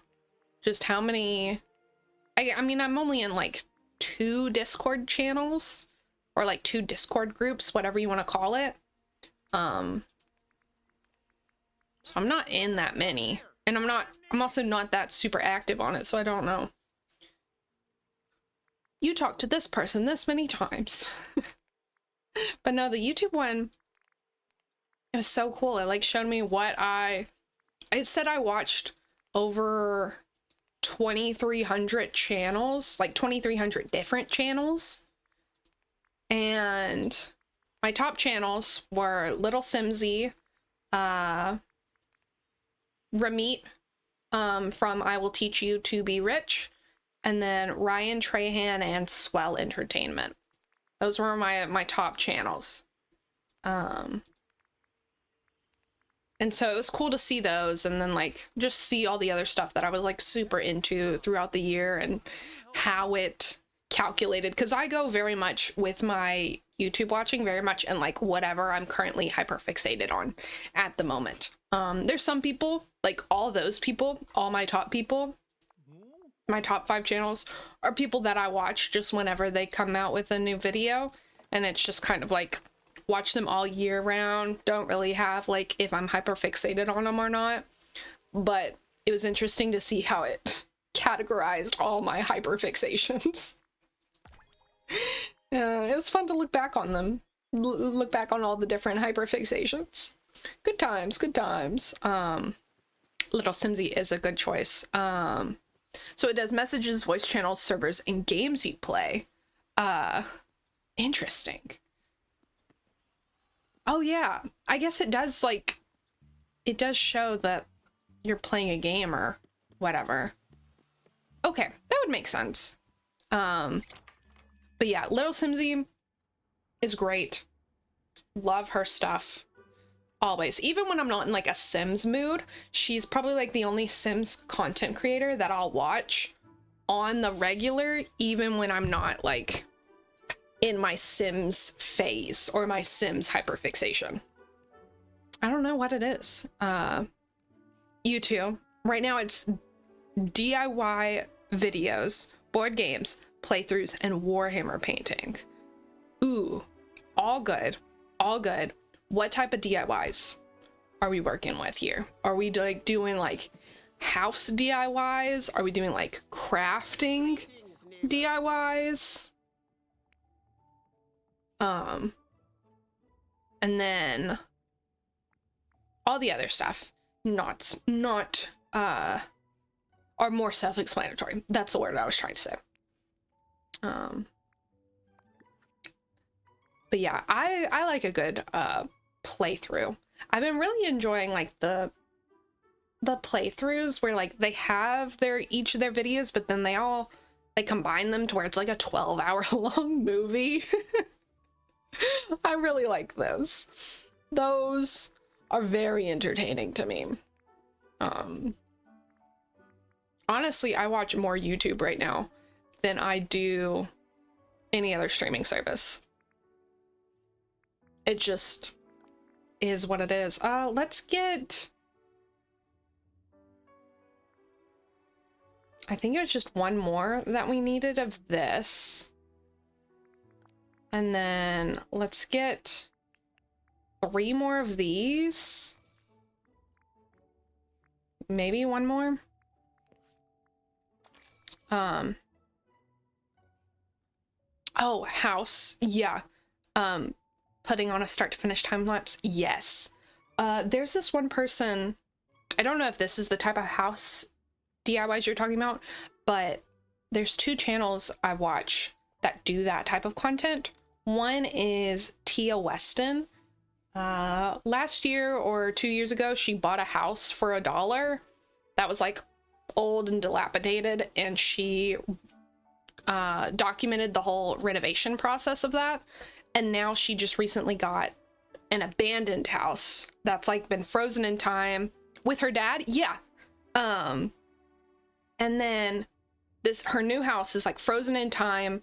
Just how many? I mean, I'm only in like 2 Discord channels, or like 2 Discord groups, whatever you want to call it. So I'm not in that many, and I'm also not that super active on it, so I don't know. You talked to this person this many times. But no, the YouTube one, it was so cool. It like showed me what it said I watched over 2,300 channels, like 2,300 different channels. And my top channels were Little Simsy, Ramit, from I Will Teach You to Be Rich, and then Ryan Trahan and Swell Entertainment. Those were my top channels. And so it was cool to see those, and then like just see all the other stuff that I was like super into throughout the year and how it calculated, because I go very much with my YouTube watching very much and like whatever I'm currently hyperfixated on at the moment. There's some people, like all those people, all my top people, my top 5 channels are people that I watch just whenever they come out with a new video, and it's just kind of like watch them all year round. Don't really have like if I'm hyperfixated on them or not, but it was interesting to see how it categorized all my hyperfixations. It was fun to look back on them, look back on all the different hyperfixations. Good times, good times. Little Simsy is a good choice. So it does messages, voice channels, servers, and games you play. Interesting. Oh yeah, I guess it does, like, it does show that you're playing a game or whatever. Okay, that would make sense. But yeah, Little Simsy is great. Love her stuff. Always. Even when I'm not in like a Sims mood, she's probably like the only Sims content creator that I'll watch on the regular, even when I'm not like in my Sims phase or my Sims hyperfixation. I don't know what it is. YouTube. Right now it's DIY videos, board games, playthroughs, and Warhammer painting. Ooh, all good. All good. What type of DIYs are we working with here? Are we like doing like house DIYs? Are we doing like crafting DIYs? And then All the other stuff, not are more self-explanatory. That's the word I was trying to say. But yeah, I like a good playthrough. I've been really enjoying like the playthroughs where like they have each of their videos, but then they combine them to where it's like a 12-hour long movie. I really like those. Those are very entertaining to me. Honestly, I watch more YouTube right now than I do any other streaming service. It just is what it is. Let's get... I think it was just one more that we needed of this. And then let's get 3 more of these. Maybe one more. Oh, house. Yeah. Putting on a start to finish time lapse. Yes. There's this one person, I don't know if this is the type of house DIYs you're talking about, but there's 2 channels I watch that do that type of content. One is Tia Weston. Last year or 2 years ago, she bought a house for $1 that was like old and dilapidated, and she documented the whole renovation process of that. And now she just recently got an abandoned house that's like been frozen in time with her dad. Yeah. And then her new house is like frozen in time.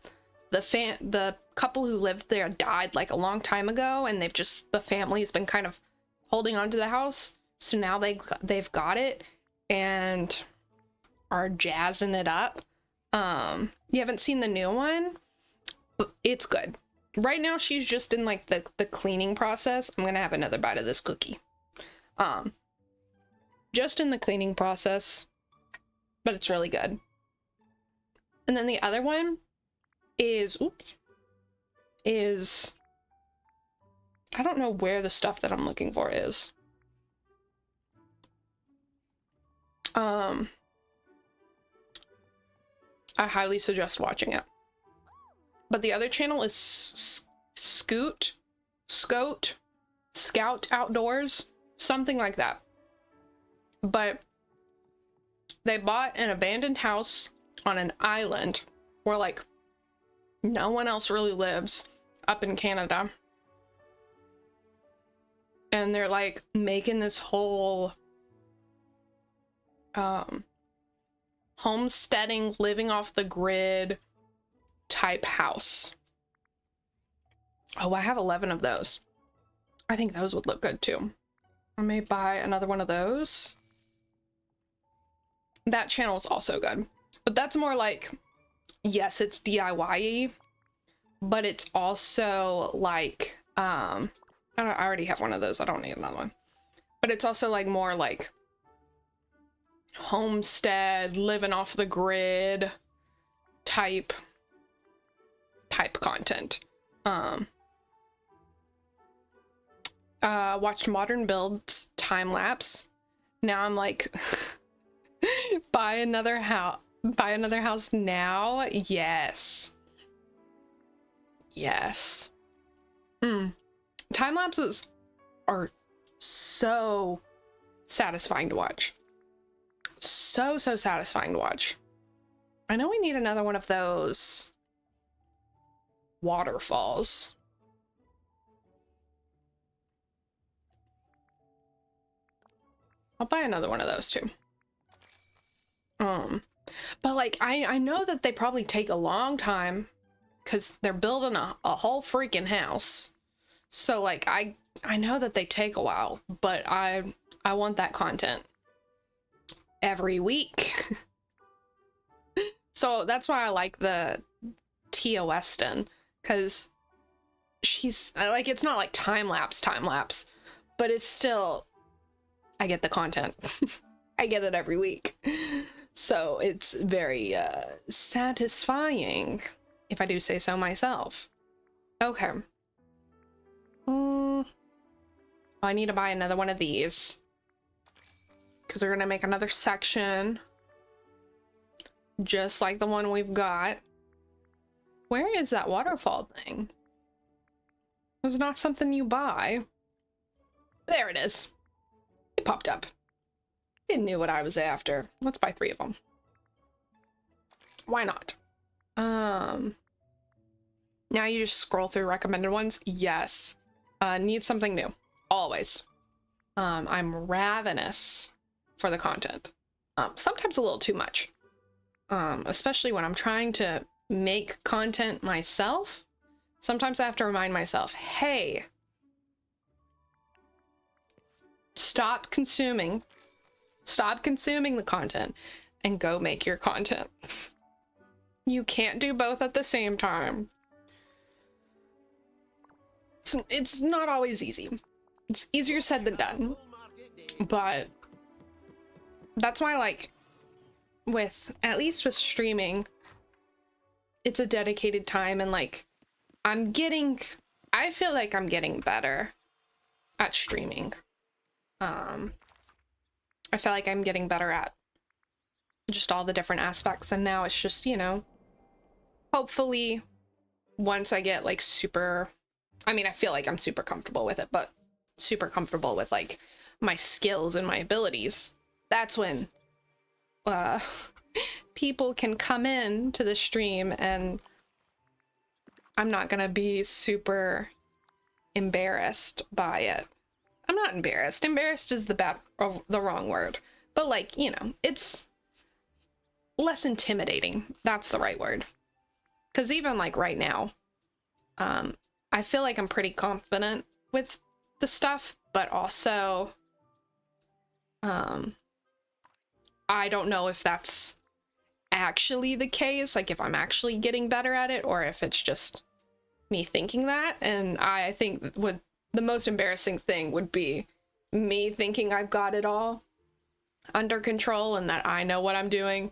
The couple who lived there died like a long time ago, and the family's been kind of holding on to the house. So now they've got it and are jazzing it up. You haven't seen the new one, but it's good. Right now she's just in like the cleaning process. I'm gonna have another bite of this cookie. Just in the cleaning process, but it's really good. And then the other one is I don't know where the stuff that I'm looking for is. I highly suggest watching it. But the other channel is Scout Outdoors, something like that. But they bought an abandoned house on an island where like no one else really lives up in Canada. And they're like making this whole homesteading, living off the grid type house. Oh, I have 11 of those. I think those would look good too. I may buy another one of those. That channel is also good, but that's more like, yes, it's DIY-y, but it's also like, I already have one of those. I don't need another one, but it's also like more like homestead, living off the grid type content. Watched Modern Builds time lapse. Now I'm like, buy another house now. Yes. Time lapses are so satisfying to watch. So satisfying to watch. I know we need another one of those waterfalls. I'll buy another one of those too. But like I know that they probably take a long time because they're building a whole freaking house. So like I know that they take a while, but I want that content every week. So that's why I like the Tia Weston, because she's like, it's not like time lapse, but it's still, I get the content. I get it every week. So it's very satisfying, if I do say so myself. Okay. I need to buy another one of these because we're gonna make another section just like the one we've got. Where is that waterfall thing? It's not something you buy. There it is. It popped up. It knew what I was after. Let's buy 3 of them. Why not? Now you just scroll through recommended ones. Yes. Need something new. Always. I'm ravenous for the content. Sometimes a little too much. Especially when I'm trying to make content myself. Sometimes I have to remind myself, hey, stop consuming the content and go make your content. You can't do both at the same time. It's not always easy. It's easier said than done. But that's why, like, at least with streaming, it's a dedicated time, and like I feel like I'm getting better at streaming. I feel like I'm getting better at just all the different aspects, and now it's just, you know, hopefully once I get like super, I mean, I feel like I'm super comfortable with it, but super comfortable with like my skills and my abilities, that's when people can come in to the stream and I'm not gonna be super embarrassed by it. I'm not embarrassed. Embarrassed is the wrong word. But like, you know, it's less intimidating. That's the right word. Because even like right now, I feel like I'm pretty confident with the stuff, but also I don't know if that's actually the case, like if I'm actually getting better at it, or if it's just me thinking that. And I think the most embarrassing thing would be me thinking I've got it all under control and that I know what I'm doing,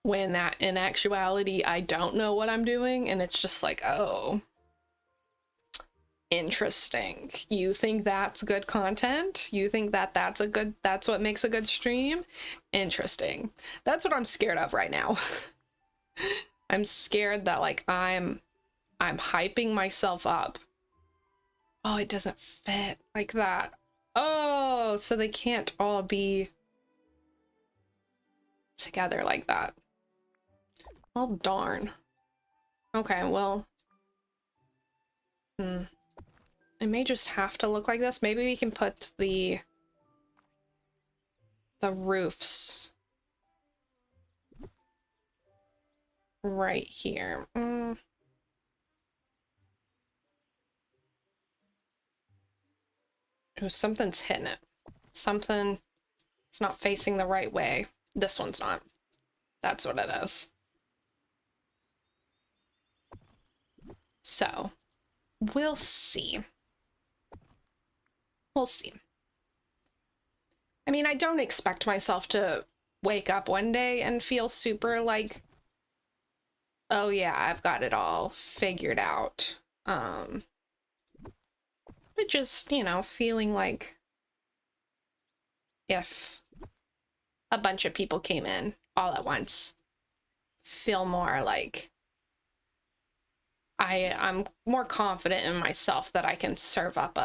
when that in actuality I don't know what I'm doing, and it's just like, oh, interesting. You think that's good content? You think that's what makes a good stream? Interesting. That's what I'm scared of right now. I'm scared that like I'm hyping myself up. Oh, it doesn't fit like that. Oh, so they can't all be together like that. Well, darn. Okay, well, it may just have to look like this. Maybe we can put the roofs right here. Oh, something's hitting it. Something, it's not facing the right way. This one's not. That's what it is. So, we'll see. We'll see. I mean, I don't expect myself to wake up one day and feel super like, oh yeah, I've got it all figured out. But just, you know, feeling like if a bunch of people came in all at once, feel more like I'm more confident in myself that I can serve up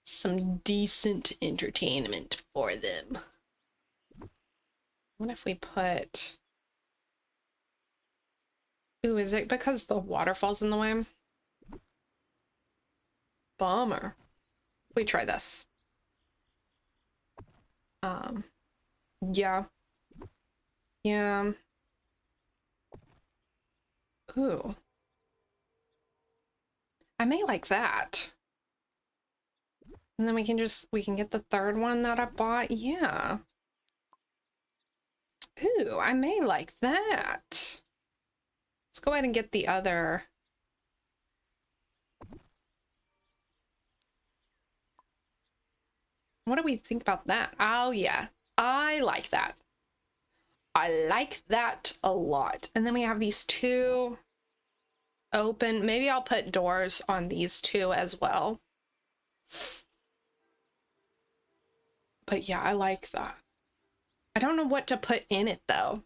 some decent entertainment for them. What if we put... Ooh, is it because the waterfall's in the way? Bummer. We try this. Yeah. Yeah. Ooh. I may like that. And then we can get the third one that I bought. Yeah. Ooh, I may like that. Let's go ahead and get the other. What do we think about that? Oh yeah, I like that. I like that a lot. And then we have these two open. Maybe I'll put doors on these two as well. But yeah, I like that. I don't know what to put in it though.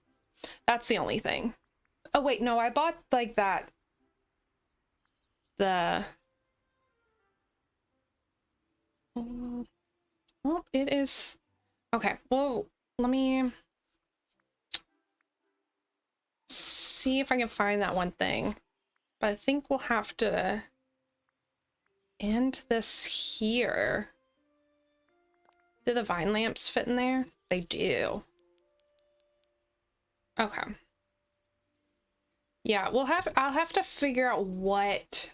That's the only thing. Oh wait, no, I bought like that. Well, it is. Okay, well, let me see if I can find that one thing. But I think we'll have to end this here. Do the vine lamps fit in there? They do. Okay. Yeah, I'll have to figure out what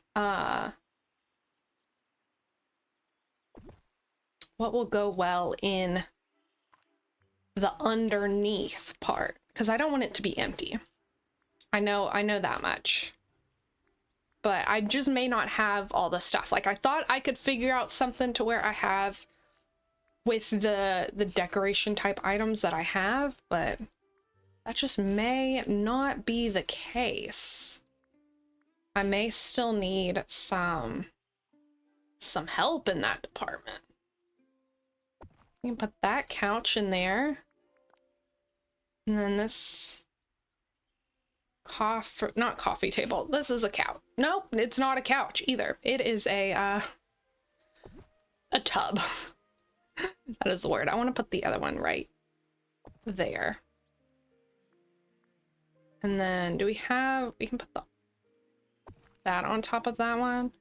will go well in the underneath part, because I don't want it to be empty. I know that much. But I just may not have all the stuff. Like I thought I could figure out something to where I have with the decoration type items that I have, but that just may not be the case. I may still need some help in that department. You can put that couch in there. And then this not coffee table. This is a couch. Nope, it's not a couch either. It is a tub. That is the word. I want to put the other one right there. And then we can put that on top of that one.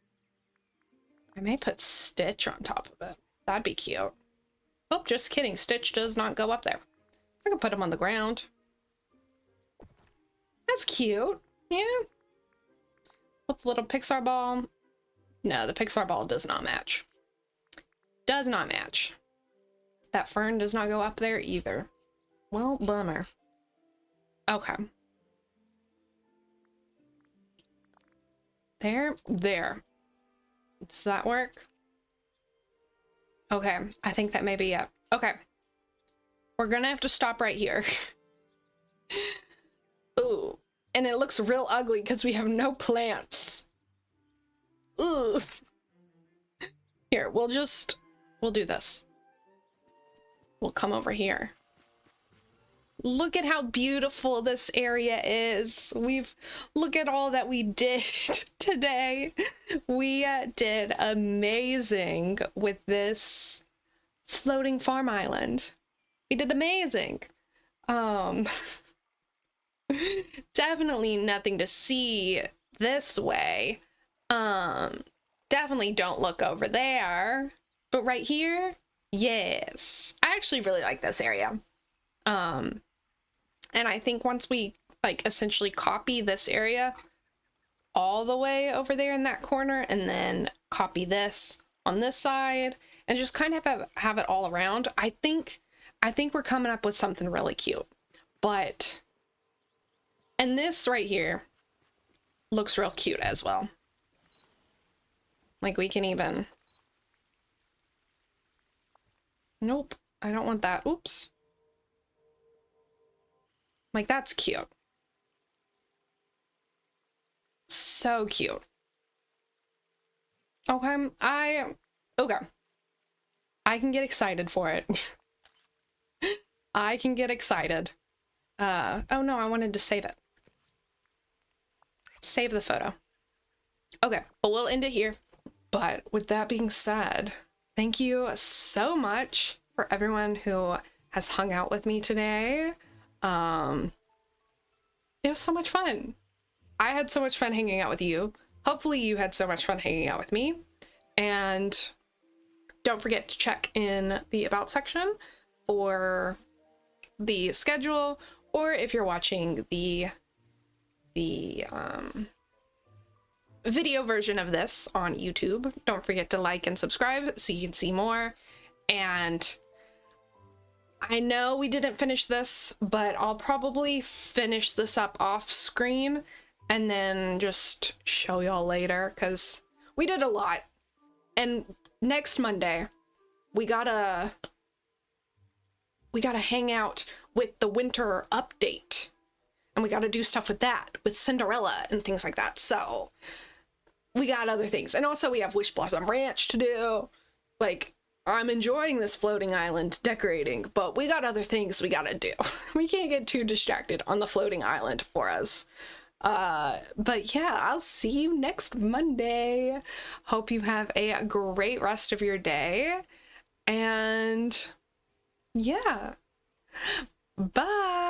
I may put Stitch on top of it. That'd be cute. Oh, just kidding. Stitch does not go up there. I can put him on the ground. That's cute. Yeah. With the little Pixar ball. No, the Pixar ball does not match. Does not match. That fern does not go up there either. Well, bummer. Okay. There. Does that work? Okay, I think that may be it. Okay. We're gonna have to stop right here. Ooh. And it looks real ugly because we have no plants. Ooh. Here, we'll do this. We'll come over here. Look at how beautiful this area is. Look at all that we did today. We did amazing with this floating farm island. We did amazing. Definitely nothing to see this way. Definitely don't look over there. But right here, yes. I actually really like this area. And I think once we like essentially copy this area all the way over there in that corner and then copy this on this side and just kind of have it all around, I think we're coming up with something really cute. But and this right here looks real cute as well. Like we can even, nope, I don't want that. Oops. Like that's cute. So cute. Okay, I can get excited for it. I can get excited. Oh no, I wanted to save it. Save the photo. Okay, but we'll end it here. But with that being said, thank you so much for everyone who has hung out with me today. It was so much fun. I had so much fun hanging out with you. Hopefully you had so much fun hanging out with me. And don't forget to check in the about section for the schedule, or if you're watching the video version of this on YouTube, don't forget to like and subscribe so you can see more. And I know we didn't finish this, but I'll probably finish this up off screen and then just show y'all later, because we did a lot. And next Monday, we gotta hang out with the winter update. And we gotta do stuff with that, with Cinderella and things like that. So we got other things. And also we have Wish Blossom Ranch to do. Like, I'm enjoying this floating island decorating, but we got other things we gotta do. We can't get too distracted on the floating island for us. But yeah, I'll see you next Monday. Hope you have a great rest of your day. And yeah, bye.